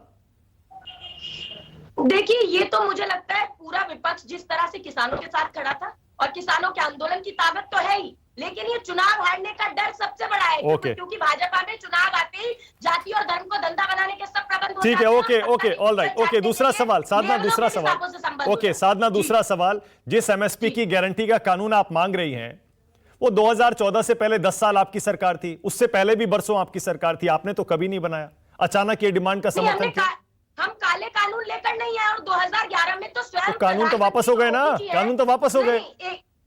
देखिए, ये तो मुझे लगता है पूरा विपक्ष जिस तरह से किसानों के साथ खड़ा था, और किसानों के आंदोलन की ताकत तो है ही, लेकिन ये चुनाव हारने का डर सबसे बड़ा है। क्योंकि भाजपा में चुनाव आते ही जाति और धर्म को धंधा बनाने के सब प्रबंध। ठीक है, ओके, ऑलराइट, ओके। दूसरा सवाल साधना, दूसरा सवाल। ओके साधना, दूसरा सवाल, जिस एमएसपी की गारंटी का कानून आप मांग रही हैं, वो 2014 से पहले 10 साल आपकी सरकार थी, उससे पहले भी बरसों आपकी सरकार थी, आपने तो कभी नहीं बनाया। अचानक ये डिमांड का समर्थन किया। हम काले कानून लेकर नहीं आए, और 2011 में तो स्वयं कानून तो वापस हो गए ना, कानून तो वापस हो गए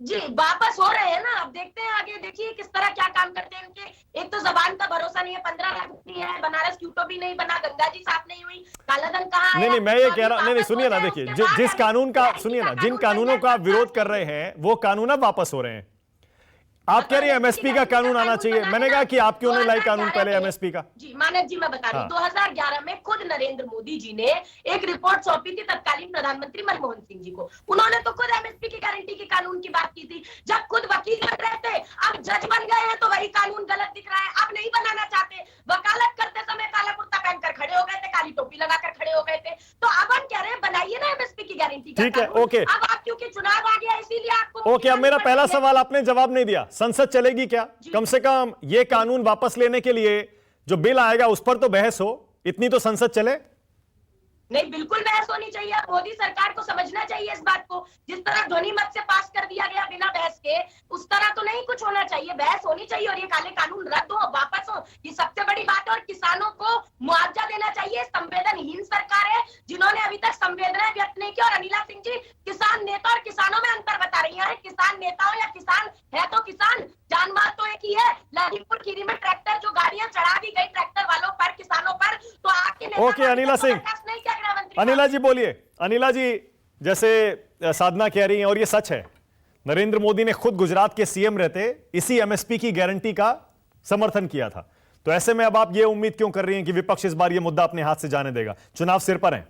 जी, वापस हो रहे हैं ना। अब देखते हैं आगे, देखिए किस तरह क्या काम करते हैं इनके। एक तो जबान का भरोसा नहीं है, 15 लाख नहीं है, बनारस क्यूटो भी नहीं बना, गंगा जी साफ नहीं हुई, काला धन कहाँ है? नहीं, मैं ये कह रहा हूं, नहीं सुनिए ना, देखिए जिस कानून का, सुनिए ना, जिन कानूनों का आप विरोध कर रहे हैं वो कानून अब वापस हो रहे हैं। आप कह रही हैं एमएसपी का कानून आना चाहिए, मैंने कहा कि आप क्यों नहीं लाई कानून पहले एमएसपी का? जी मानक जी, मैं बता रही हूँ, 2011 में खुद नरेंद्र मोदी जी ने एक रिपोर्ट सौंपी थी तत्कालीन प्रधानमंत्री मनमोहन सिंह जी को। उन्होंने तो खुद एमएसपी की गारंटी के कानून की बात की थी, जब खुद वकील बन रहे थे। अब जज बन गए हैं तो वही कानून गलत दिख रहा है, अब नहीं बनाना चाहते। वकालत करते समय काला कुर्ता पहनकर खड़े हो गए थे, काली टोपी लगाकर खड़े हो गए थे। तो अब हम कह रहे हैं बनाइए ना एमएसपी की गारंटी का ठीक है, कानून। ओके। अब आप क्योंकि चुनाव आ गया इसीलिए आपको ओके, अब मेरा पहला सवाल आपने जवाब नहीं दिया, संसद चलेगी क्या? कम से कम ये कानून वापस लेने के लिए जो बिल आएगा उस पर तो बहस हो, इतनी तो संसद चले। नहीं, बिल्कुल बहस होनी चाहिए। मोदी सरकार को समझना चाहिए इस बात को। जिस तरह ध्वनि मत से पास कर दिया गया बिना बहस के, उस तरह तो नहीं कुछ होना चाहिए। बहस होनी चाहिए और ये काले कानून रद्द हो, वापस हो, ये सबसे बड़ी बात है। और किसानों को मुआवजा देना चाहिए। संवेदनहीन सरकार है जिन्होंने अभी तक संवेदना व्यक्त नहीं की। और अनिला सिंह जी, किसान नेता और किसानों में अंतर बता रही है। किसान नेता हो या किसान है तो किसान, जानमाल तो एक ही है। लखीमपुर खीरी में ट्रैक्टर जो गाड़ियां चढ़ा दी गई ट्रैक्टर वालों पर, किसानों पर, तो आपके नेता ओके, अनिला सिंह, नहीं क्या गृहमंत्री? अनिला जी बोलिए। अनिला जी, जैसे साधना कह रही हैं और ये सच है, नरेंद्र मोदी ने खुद गुजरात के सीएम रहते इसी एमएसपी की गारंटी का समर्थन किया था। तो ऐसे में अब आप ये उम्मीद क्यों कर रही हैं कि विपक्ष इस बार ये मुद्दा अपने हाथ से जाने देगा? चुनाव सिर पर है।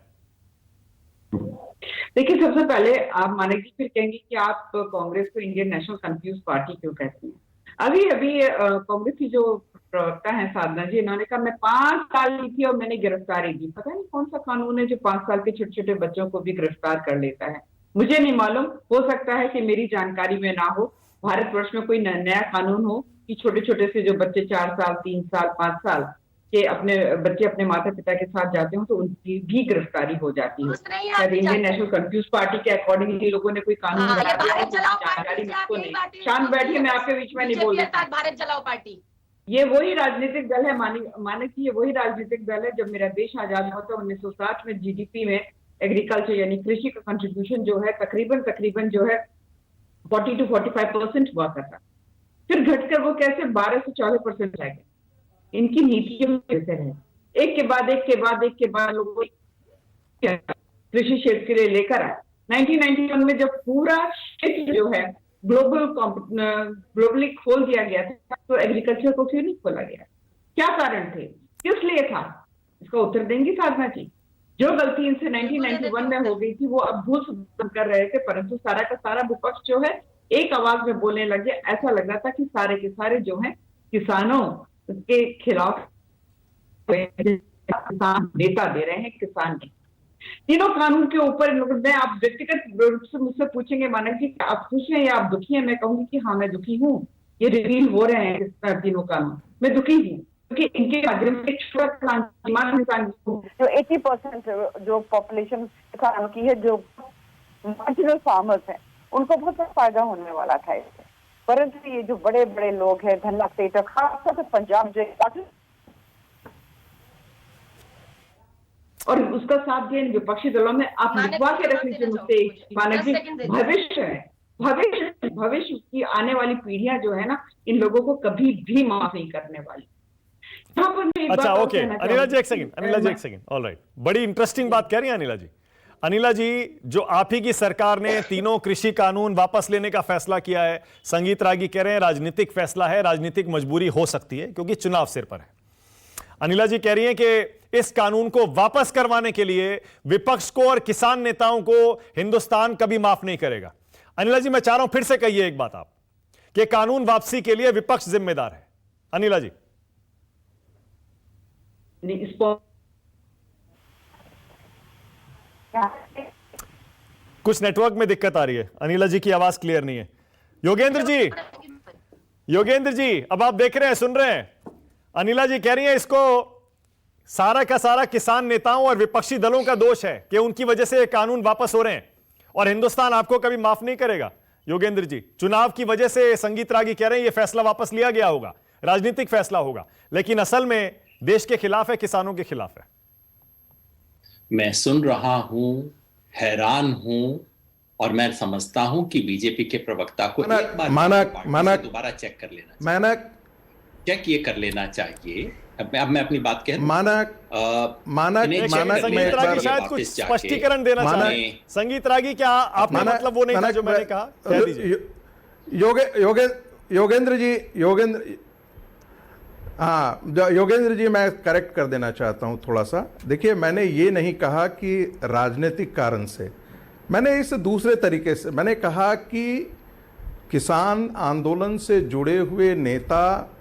देखिए, सबसे पहले आप मानेंगे फिर कहेंगे कि आप कांग्रेस को इंडियन नेशनल कंफ्यूज पार्टी क्यों कहते हैं। अभी अभी कांग्रेस की जो प्रवक्ता है साधना जी, इन्होंने कहा मैं 5 साल की थी और मैंने गिरफ्तारी दी। पता नहीं कौन सा कानून है जो 5 साल के छोटे छोटे बच्चों को भी गिरफ्तार कर लेता है, मुझे नहीं मालूम। हो सकता है कि मेरी जानकारी में ना हो। भारतवर्ष में कोई नया कानून हो कि छोटे छोटे से जो बच्चे 4 साल 3 साल 5 साल के अपने बच्चे अपने माता पिता के साथ जाते हो तो उनकी भी गिरफ्तारी हो जाती है। शायद इंडियन नेशनल कंफ्यूज पार्टी के अकॉर्डिंगली लोगों ने कोई कानून बना दिया, जानकारी मुझको नहीं। शांत बैठिए, मैं आपके बीच में नहीं बोल रही। भारत चलाओ पार्टी ये वही राजनीतिक दल है, माने कि ये वही राजनीतिक दल है जब मेरा देश आजाद हुआ था 1960 में। जीडीपी में एग्रीकल्चर यानी कृषि का कंट्रीब्यूशन जो है तकरीबन जो है 40 to 45% हुआ करता, फिर घटकर वो कैसे 12 से 14% रह गए। इनकी नीतियों कैसे है, एक के बाद लोगों कृषि क्षेत्र के लिए लेकर आए। 1991 में जब पूरा क्षेत्र जो है ग्लोबली खोल दिया गया था, तो एग्रीकल्चर को क्यों नहीं खोला गया? क्या कारण थे, किस लिए था? इसका उत्तर देंगी साधना जी। जो गलती इनसे 1991 में हो गई थी वो अब भूल सुधार कर रहे थे, परंतु सारा का सारा विपक्ष जो है एक आवाज में बोलने लगे। ऐसा लग रहा था कि सारे के सारे जो है किसानों के खिलाफ किसान नेता दे रहे हैं। किसान ने तीनों कानून के ऊपर मैं, आप व्यक्तिगत रूप से मुझसे पूछेंगे मानव जी कि आप खुश हैं या आप दुखी हैं, मैं कहूंगी कि हाँ मैं दुखी हूँ। ये रिवील हो रहे हैं तीनों कानून, मैं दुखी हूँ क्योंकि इनके माध्यम से जो 80% जो पॉपुलेशन किसानों की है, जो मार्जिनल फार्मर्स हैं, उनको बहुत फायदा होने वाला था इससे। परंतु ये जो बड़े बड़े लोग हैं, धनला स्टेट, खासतौर से पंजाब जो और उसका साथ दिया इन विपक्षी दलों में। आप लिखवा के रख लीजिए मुझसे, मानव जी, भविष्य है, भविष्य की आने वाली पीढ़ियां जो है ना, इन लोगों को कभी भी माफ नहीं करने वाली। अच्छा, ओके अनिला जी एक सेकंड, ऑलराइट, बड़ी इंटरेस्टिंग बात कह रही हैं अनिला जी। अनिला जी, जो आप ही की सरकार ने तीनों कृषि कानून वापस लेने का फैसला किया है, संगीत रागी कह रहे हैं राजनीतिक फैसला है, राजनीतिक मजबूरी हो सकती है क्योंकि चुनाव सिर पर है। अनिला जी कह रही हैं कि इस कानून को वापस करवाने के लिए विपक्ष को और किसान नेताओं को हिंदुस्तान कभी माफ नहीं करेगा। अनिला जी, मैं चाह रहा हूं फिर से कहिए एक बात आप, कि कानून वापसी के लिए विपक्ष जिम्मेदार है। अनिला जी, कुछ नेटवर्क में दिक्कत आ रही है, अनिला जी की आवाज क्लियर नहीं है। योगेंद्र जी, अब आप देख रहे हैं, सुन रहे हैं, अनिला जी कह रही हैं इसको सारा का सारा किसान नेताओं और विपक्षी दलों का दोष है कि उनकी वजह से ये कानून वापस हो रहे हैं और हिंदुस्तान आपको कभी माफ नहीं करेगा। योगेंद्र जी, चुनाव की वजह से संगीत रागी कह रहे हैं ये फैसला वापस लिया गया होगा, राजनीतिक फैसला होगा, लेकिन असल में देश के खिलाफ है, किसानों के खिलाफ है। मैं सुन रहा हूं, हैरान हूं, और मैं समझता हूं कि बीजेपी के प्रवक्ता को एक बार दोबारा चेक कर लेना चाहिए। चेक ये कर लेना चाहिए। अब मैं अपनी बात कह संगीत रागी शायद कुछ स्पष्टीकरण देना चाहिए। संगीत रागी, क्या आपका मतलब वो नहीं था जो मैंने कहा? कह दीजिए। योगेंद्र जी, मैं करेक्ट कर देना चाहता हूं थोड़ा सा। देखिए, मैंने ये नहीं कहा कि राजनीतिक कारण से, मैंने इस दूसरे तरीके से मैंने कहा कि किसान आंदोलन से जुड़े हुए नेता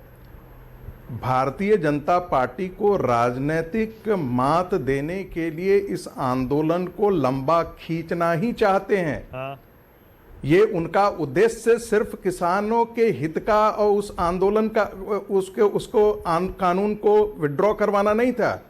भारतीय जनता पार्टी को राजनीतिक मात देने के लिए इस आंदोलन को लंबा खींचना ही चाहते हैं। हाँ। ये उनका उद्देश्य सिर्फ किसानों के हित का और उस आंदोलन का उसको कानून को विड्रॉ करवाना नहीं था,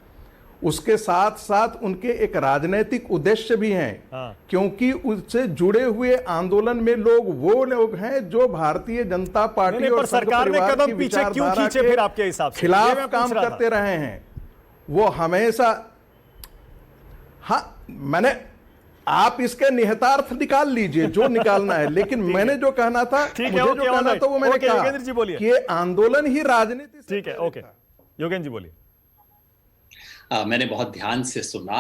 उसके साथ साथ उनके एक राजनीतिक उद्देश्य भी हैं। हाँ। क्योंकि उससे जुड़े हुए आंदोलन में वो लोग हैं जो भारतीय जनता पार्टी नहीं, और पर सरकार ने कदम पीछे क्यों खींचे फिर आपके हिसाब से? ये खिलाफ मैं काम पूछ रहा था। करते रहे हैं वो हमेशा। हाँ, मैंने आप इसके निहितार्थ निकाल लीजिए जो निकालना है, लेकिन मैंने जो कहना था, ठीक है, मुझे जो कहना था वो मैंने कहा योगेंद्र जी बोलिए। कि ये आंदोलन ही राजनीति से ठीक है, ओके, योगेंद्र जी बोलिए। मैंने बहुत ध्यान से सुना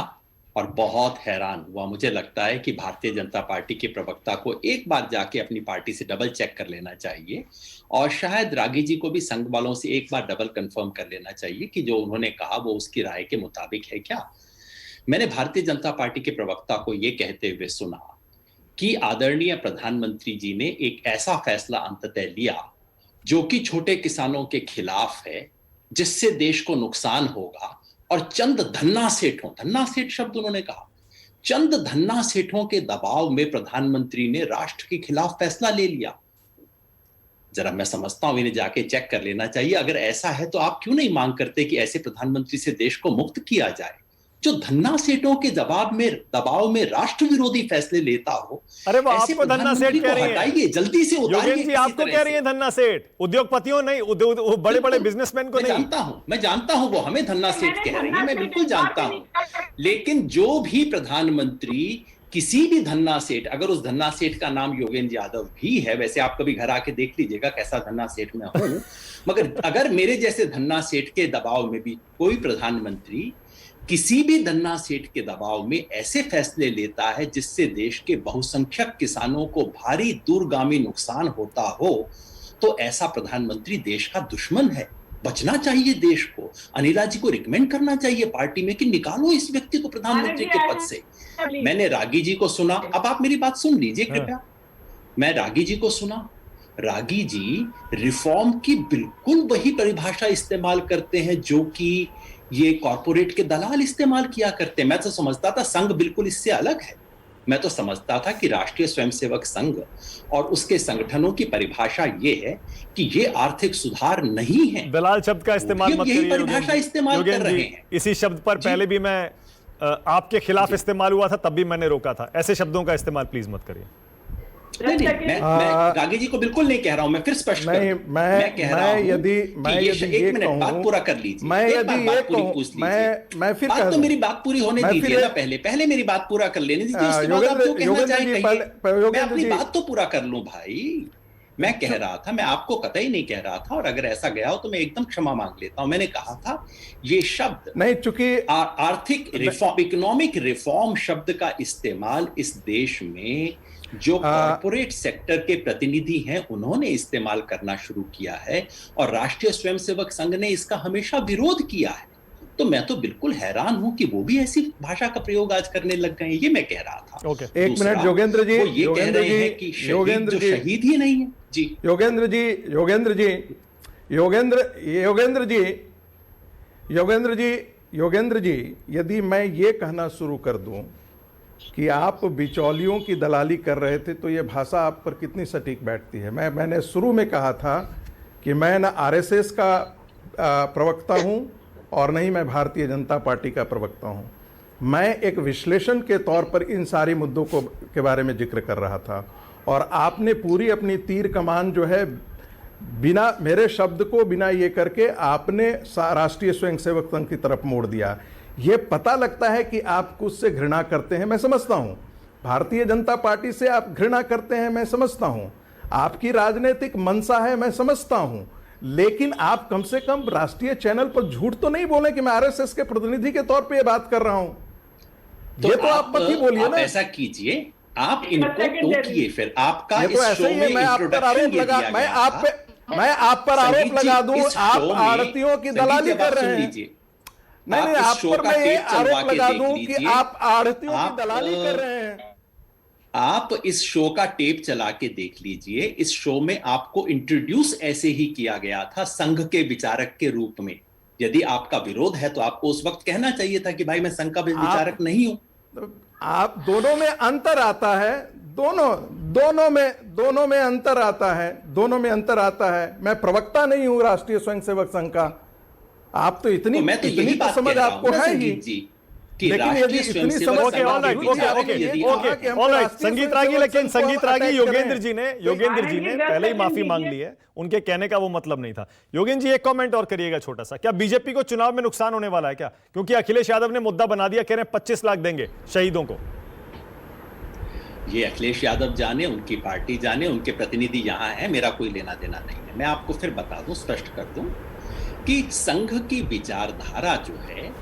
और बहुत हैरान हुआ। मुझे लगता है कि भारतीय जनता पार्टी के प्रवक्ता को एक बार जाके अपनी पार्टी से डबल चेक कर लेना चाहिए और शायद रागी जी को भी संघ वालों से एक बार डबल कंफर्म कर लेना चाहिए कि जो उन्होंने कहा वो उसकी राय के मुताबिक है क्या। मैंने भारतीय जनता पार्टी के प्रवक्ता को ये कहते हुए सुना कि आदरणीय प्रधानमंत्री जी ने एक ऐसा फैसला अंततः लिया जो कि छोटे किसानों के खिलाफ है, जिससे देश को नुकसान होगा और चंद धन्ना सेठ शब्द उन्होंने कहा, चंद धन्ना सेठों के दबाव में प्रधानमंत्री ने राष्ट्र के खिलाफ फैसला ले लिया। जरा मैं समझता हूं इन्हें जाके चेक कर लेना चाहिए। अगर ऐसा है तो आप क्यों नहीं मांग करते कि ऐसे प्रधानमंत्री से देश को मुक्त किया जाए जो धन्ना सेठों के दबाव में राष्ट्र विरोधी फैसले लेता हो। अरे वो आपको धन्ना सेठ कह रही है, हटाइए, जल्दी से उतारिए। योगेंद्र जी आपको कह रही है धन्ना सेठ, उद्योगपतियों नहीं, बड़े बड़े बिजनेसमैन को नहीं। मैं जानता हूं वो हमें धन्ना सेठ कह रही है, मैं बिल्कुल जानता हूं। लेकिन जो भी प्रधानमंत्री किसी भी धन्ना सेठ, अगर उस धन्ना सेठ का नाम योगेंद्र यादव भी है, वैसे आप कभी घर आके देख लीजिएगा कैसा धन्ना सेठ मैं हूं, मगर अगर मेरे जैसे धन्ना सेठ के दबाव में भी कोई प्रधानमंत्री किसी भी धन्ना सेठ के दबाव में ऐसे फैसले लेता है जिससे देश के बहुसंख्यक किसानों को भारी दूरगामी नुकसान होता हो, तो ऐसा प्रधानमंत्री देश का दुश्मन है। बचना चाहिए देश को। अनिला जी को रिकमेंड करना चाहिए पार्टी में कि निकालो इस व्यक्ति को प्रधानमंत्री के पद से। मैंने रागी जी को सुना, अब आप मेरी बात सुन लीजिए कृपया। मैं रागी जी को सुना, रागी जी रिफॉर्म की बिल्कुल वही परिभाषा इस्तेमाल करते हैं जो कि ये कॉर्पोरेट के दलाल इस्तेमाल किया करते हैं। मैं तो समझता था संघ बिल्कुल इससे अलग है। मैं तो समझता था कि राष्ट्रीय स्वयंसेवक संघ और उसके संगठनों की परिभाषा ये है कि ये आर्थिक सुधार नहीं है। दलाल शब्द का इस्तेमाल मत करिए, परिभाषा इस्तेमाल कर रहे हैं। इसी शब्द पर पहले भी मैं आपके खिलाफ इस्तेमाल हुआ था, तब भी मैंने रोका था। ऐसे शब्दों का इस्तेमाल प्लीज मत करिए। नहीं, मैं रागी जी को बिल्कुल नहीं कह रहा हूं। मैं फिर स्पष्ट मैं कह रहा हूं यदि एक मिनट बात पूरा कर लीजिए। मैं यदि ये कहूं, मैं फिर बात तो मेरी बात पूरी होने दीजिए ना, पहले मेरी बात पूरा कर लेने दीजिए, उसके बाद आप जो कहना चाहें कहिए। मैं अपनी बात तो पूरा कर लूं भाई। मैं कह रहा था, मैं आपको कतई नहीं कह रहा था, और अगर ऐसा गया हो तो मैं एकदम क्षमा मांग लेता हूं। मैंने कहा था ये शब्द नहीं, चूंकि आर्थिक रिफॉर्म, इकोनॉमिक रिफॉर्म शब्द का इस्तेमाल इस देश में जो कॉर्पोरेट सेक्टर के प्रतिनिधि हैं उन्होंने इस्तेमाल करना शुरू किया है और राष्ट्रीय स्वयंसेवक संघ ने इसका हमेशा विरोध किया है। तो मैं तो बिल्कुल हैरान हूं कि वो भी ऐसी भाषा का प्रयोग आज करने लग गए हैं। ये मैं कह रहा था। एक मिनट योगेंद्र जी, वो ये कह रहे हैं कि शहीद ही नहीं है जी। योगेंद्र जी, यदि मैं ये कहना शुरू कर दूं कि आप बिचौलियों की दलाली कर रहे थे तो ये भाषा आप पर कितनी सटीक बैठती है। मैंने शुरू में कहा था कि मैं न आरएसएस का प्रवक्ता हूं और नहीं मैं भारतीय जनता पार्टी का प्रवक्ता हूं। मैं एक विश्लेषण के तौर पर इन सारे मुद्दों के बारे में जिक्र कर रहा था और आपने पूरी अपनी तीर कमान जो है बिना मेरे शब्द को बिना ये करके आपने राष्ट्रीय स्वयंसेवक संघ की तरफ मोड़ दिया। ये पता लगता है कि आप उससे घृणा करते हैं, मैं समझता हूं। भारतीय जनता पार्टी से आप घृणा करते हैं, मैं समझता हूं। आपकी राजनीतिक मंशा है, मैं समझता हूं। लेकिन आप कम से कम राष्ट्रीय चैनल पर झूठ तो नहीं बोले कि मैं आरएसएस के प्रतिनिधि के तौर पे ये बात कर रहा हूं। तो ये तो आप मत ही बोलिए ना। ऐसा कीजिए, आप इनको टोकिए, फिर आपका ये तो ऐसा ही है। मैं आप पर आरोप लगा, मैं आप पर आरोप लगा दूं आप आड़तियों की दलाली कर रहे हैं। नहीं, आप पर मैं ये आरोप लगा दूं कि आप आड़तियों की दलाली कर रहे हैं। आप इस शो का टेप चला के देख लीजिए। इस शो में आपको इंट्रोड्यूस ऐसे ही किया गया था, संघ के विचारक के रूप में। यदि आपका विरोध है तो आपको उस वक्त कहना चाहिए था कि भाई मैं संघ का विचारक नहीं हूं। आप दोनों में अंतर आता है, दोनों में अंतर आता है, दोनों में अंतर आता है। मैं प्रवक्ता नहीं हूं राष्ट्रीय स्वयंसेवक संघ का। आप तो इतनी मैं तो इतनी तो समझ आपको है ही कि लेकिन यदि इतनी समझ संगीत रागी, लेकिन संगीत रागी योगेंद्र जी ने पहले ही माफी मांग ली है। उनके कहने का वो मतलब नहीं था। योगेंद्र जी एक कमेंट और करिएगा छोटा सा। क्या बीजेपी को चुनाव में नुकसान होने वाला है क्या? क्योंकि अखिलेश यादव ने मुद्दा बना दिया, कह रहे हैं 25 लाख देंगे शहीदों को। ये अखिलेश यादव जाने, उनकी पार्टी जाने, उनके प्रतिनिधि यहां हैं, मेरा कोई लेना देना नहीं है। मैं आपको फिर बता दूं, स्पष्ट कर दूं कि संघ की विचारधारा जो है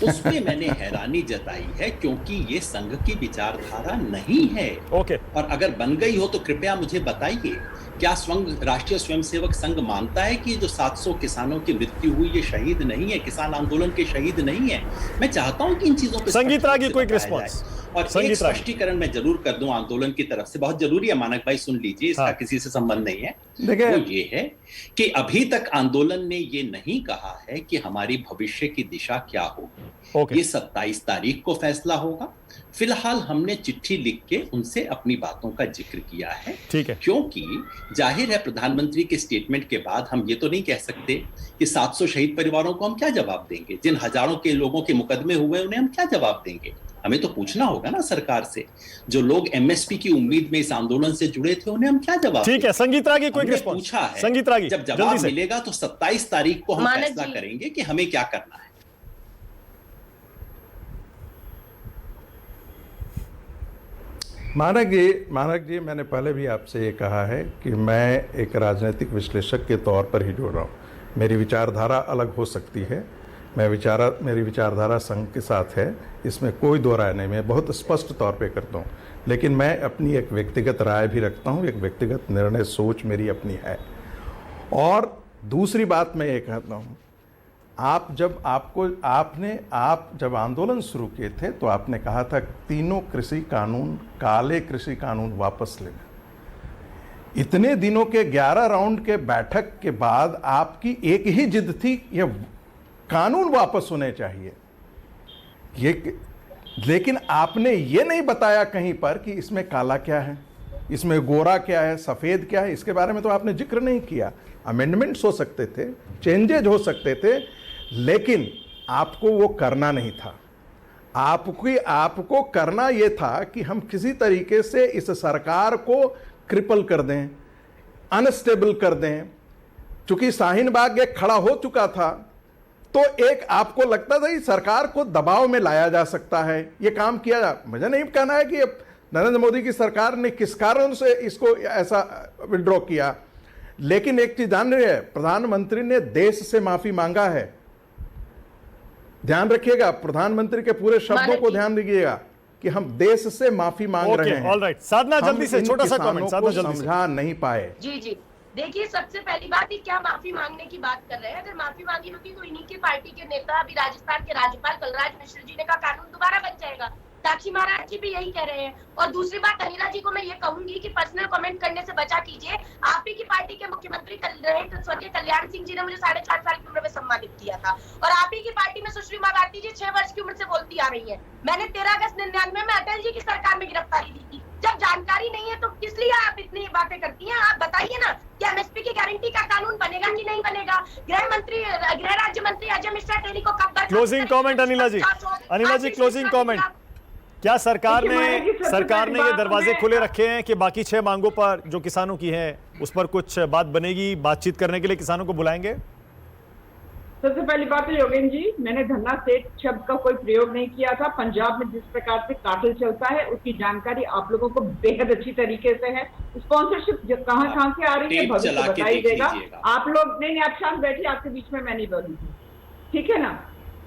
उसमें मैंने हैरानी जताई है, क्योंकि ये संघ की विचारधारा नहीं है। ओके। और अगर बन गई हो तो कृपया मुझे बताइए, क्या राष्ट्रीय स्वयंसेवक संघ मानता है कि जो 700 किसानों की मृत्यु हुई ये शहीद नहीं है, किसान आंदोलन के शहीद नहीं है? मैं चाहता हूं कि इन चीजों पर संगीत रागी कोई रिस्पॉन्स और एक स्पष्टीकरण मैं जरूर कर दूं आंदोलन की तरफ से। बहुत जरूरी है मानक भाई, सुन लीजिए, इसका किसी से संबंध नहीं है। वो ये है कि अभी तक आंदोलन ने ये नहीं कहा है कि हमारी भविष्य की दिशा क्या होगी। ये 27 तारीख को फैसला होगा। फिलहाल हमने चिट्ठी लिख के उनसे अपनी बातों का जिक्र किया है। ठीक है। क्योंकि जाहिर है प्रधानमंत्री के स्टेटमेंट के बाद हम ये तो नहीं कह सकते कि 700 शहीद परिवारों को हम क्या जवाब देंगे, जिन हजारों के लोगों के मुकदमे हुए उन्हें हम क्या जवाब देंगे। हमें तो पूछना होगा ना सरकार से, जो लोग एमएसपी की उम्मीद में इस आंदोलन से जुड़े थे उन्हें हम क्या जवाब। ठीक है, संगीत रागी कोई रिस्पॉन्स पूछा है, संगीत रागी जब जवाब मिलेगा तो 27 तारीख को हम फैसला करेंगे कि हमें क्या करना है। मानक जी, मैंने पहले भी आपसे ये कहा है कि मैं एक राजनीतिक विश्लेषक के तौर पर ही जुड़ रहा हूँ। मेरी विचारधारा अलग हो सकती है, मेरी विचारधारा संघ के साथ है, इसमें कोई दो राय नहीं, मैं बहुत स्पष्ट तौर पे करता हूँ। लेकिन मैं अपनी एक व्यक्तिगत राय भी रखता हूँ, एक व्यक्तिगत निर्णय सोच मेरी अपनी है। और दूसरी बात मैं ये कहता हूँ, आप जब आंदोलन शुरू किए थे तो आपने कहा था तीनों कृषि कानून, काले कृषि कानून वापस लेना। इतने दिनों के 11 राउंड के बैठक के बाद आपकी एक ही जिद थी, ये कानून वापस होने चाहिए। लेकिन आपने ये नहीं बताया कहीं पर कि इसमें काला क्या है, इसमें गोरा क्या है, सफेद क्या है, इसके बारे में तो आपने जिक्र नहीं किया। अमेंडमेंट्स हो सकते थे, चेंजेज हो सकते थे, लेकिन आपको वो करना नहीं था। आपको करना ये था कि हम किसी तरीके से इस सरकार को क्रिपल कर दें, अनस्टेबल कर दें। चूंकि शाहीन बाग एक खड़ा हो चुका था, तो एक आपको लगता था कि सरकार को दबाव में लाया जा सकता है, ये काम किया जा। मुझे नहीं कहना है कि नरेंद्र मोदी की सरकार ने किस कारण से इसको ऐसा विड्रॉ किया, लेकिन एक चीज जान रही है, प्रधानमंत्री ने देश से माफी मांगा है। ध्यान रखिएगा, प्रधानमंत्री के पूरे शब्दों को ध्यान दीजिएगा कि हम देश से माफी मांग रहे हैं। ऑलराइट, साधना जल्दी से छोटा सा कमेंट, साधना जल्दी से। समझा नहीं पाए। जी देखिए, सबसे पहली बात ही क्या माफी मांगने की बात कर रहे हैं। अगर माफी मांगी होती तो इन्हीं की पार्टी के नेता, अभी राजस्थान के राज्यपाल कलराज मिश्र जी ने कहा कानून दोबारा बन जाएगा। साक्षी महाराज जी भी यही कह रहे हैं। और दूसरी बात, अनिला जी को मैं ये कहूंगी कि पर्सनल कमेंट करने से बचा कीजिए। आप ही की पार्टी के मुख्यमंत्री रहे स्वर्गीय कल्याण सिंह जी ने मुझे 4.5 साल की उम्र में सम्मानित किया था, और आप ही की पार्टी में सुश्री उमा भारती जी 6 वर्ष की उम्र से बोलती आ रही है। मैंने 13 अगस्त 99 में अटल जी की सरकार में गिरफ्तारी दी थी। जब जानकारी नहीं है तो किस लिए आप इतनी बातें करती हैं? आप बताइए ना कि एमएसपी की गारंटी का कानून बनेगा कि नहीं बनेगा? गृह राज्य मंत्री अजय मिश्रा टेली को कब क्लोजिंग कमेंट अनिला जी क्लोजिंग कमेंट। क्या सरकार ने ये दरवाजे खुले रखे हैं कि बाकी 6 मांगों पर जो किसानों की हैं उस पर कुछ बात बनेगी, बातचीत करने के लिए किसानों को बुलाएंगे? सबसे पहली बात है योगेंद्र जी, मैंने धरना स्टेट शब्द का कोई प्रयोग नहीं किया था। पंजाब में जिस प्रकार से काटल चलता है उसकी जानकारी आप लोगों को बेहद अच्छी तरीके से है। स्पॉन्सरशिप कहाँ से आ रही है भविष्य बताई देगा। आप लोग नहीं, आप शांत बैठिए, आपके बीच में मैं नहीं बोलूंगी, ठीक है ना?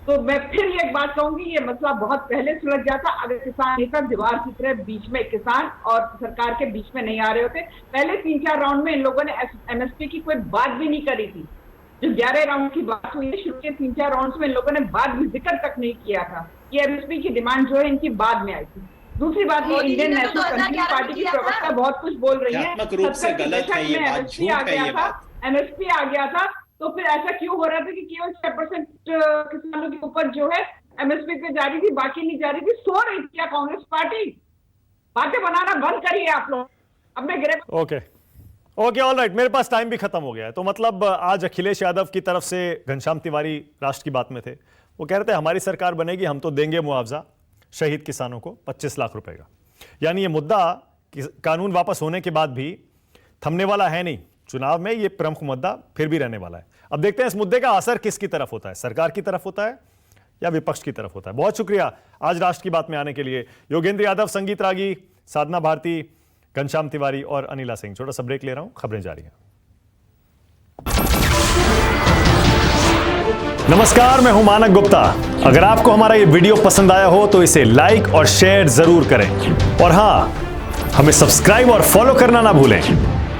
तो मैं फिर एक बात कहूंगी, ये मसला बहुत पहले सुलझ जाता अगर किसान नेता दीवार की तरह बीच में किसान और सरकार के बीच में नहीं आ रहे होते। पहले 3-4 राउंड में इन लोगों ने एमएसपी की कोई बात भी नहीं करी थी। जो 11 राउंड की बात हुई है, शुरू के 3-4 राउंड में इन लोगों ने बात भी जिक्र तक नहीं किया था। ये एमएसपी की डिमांड जो है इनकी बाद में आई थी। दूसरी बात ये मोदी जी इंडियन ने तो नेशनल 2011 कम्युनिस्ट पार्टी की किया था। प्रवक्ता बहुत कुछ बोल रही है। तथ्यात्मक रूप से 70 के गलत है दशक ये में बात, MSP झूठ आ है गया ये था, बात। MSP आ गया था, तो फिर ऐसा क्यों हो रहा था कि केवल 6% किसानों की उपज जो है MSP पे जा रही थी, बाकी नहीं जा रही थी? सो रही थी क्या कांग्रेस पार्टी? बातें बनाना बंद करिए आप लोग। अब मैं गिरफ्तार ओके ओके ऑल राइट, मेरे पास टाइम भी खत्म हो गया है। तो मतलब आज अखिलेश यादव की तरफ से घनश्याम तिवारी राष्ट्र की बात में थे। वो कह रहे थे हमारी सरकार बनेगी, हम तो देंगे मुआवजा शहीद किसानों को 25 लाख रुपए का। यानी ये मुद्दा कानून वापस होने के बाद भी थमने वाला है नहीं। चुनाव में ये प्रमुख मुद्दा फिर भी रहने वाला है। अब देखते हैं इस मुद्दे का असर किसकी तरफ होता है, सरकार की तरफ होता है या विपक्ष की तरफ होता है। बहुत शुक्रिया आज राष्ट्र की बात में आने के लिए योगेंद्र यादव, संगीत रागी, साधना भारती, घनश्याम तिवारी और अनिला सिंह। छोटा सा ब्रेक ले रहा हूं, खबरें जारी हैं। नमस्कार, मैं हूं मानक गुप्ता। अगर आपको हमारा ये वीडियो पसंद आया हो तो इसे लाइक और शेयर जरूर करें, और हां, हमें सब्सक्राइब और फॉलो करना ना भूलें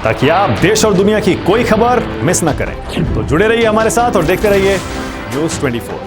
ताकि आप देश और दुनिया की कोई खबर मिस ना करें। तो जुड़े रहिए हमारे साथ और देखते रहिए न्यूज़ 24।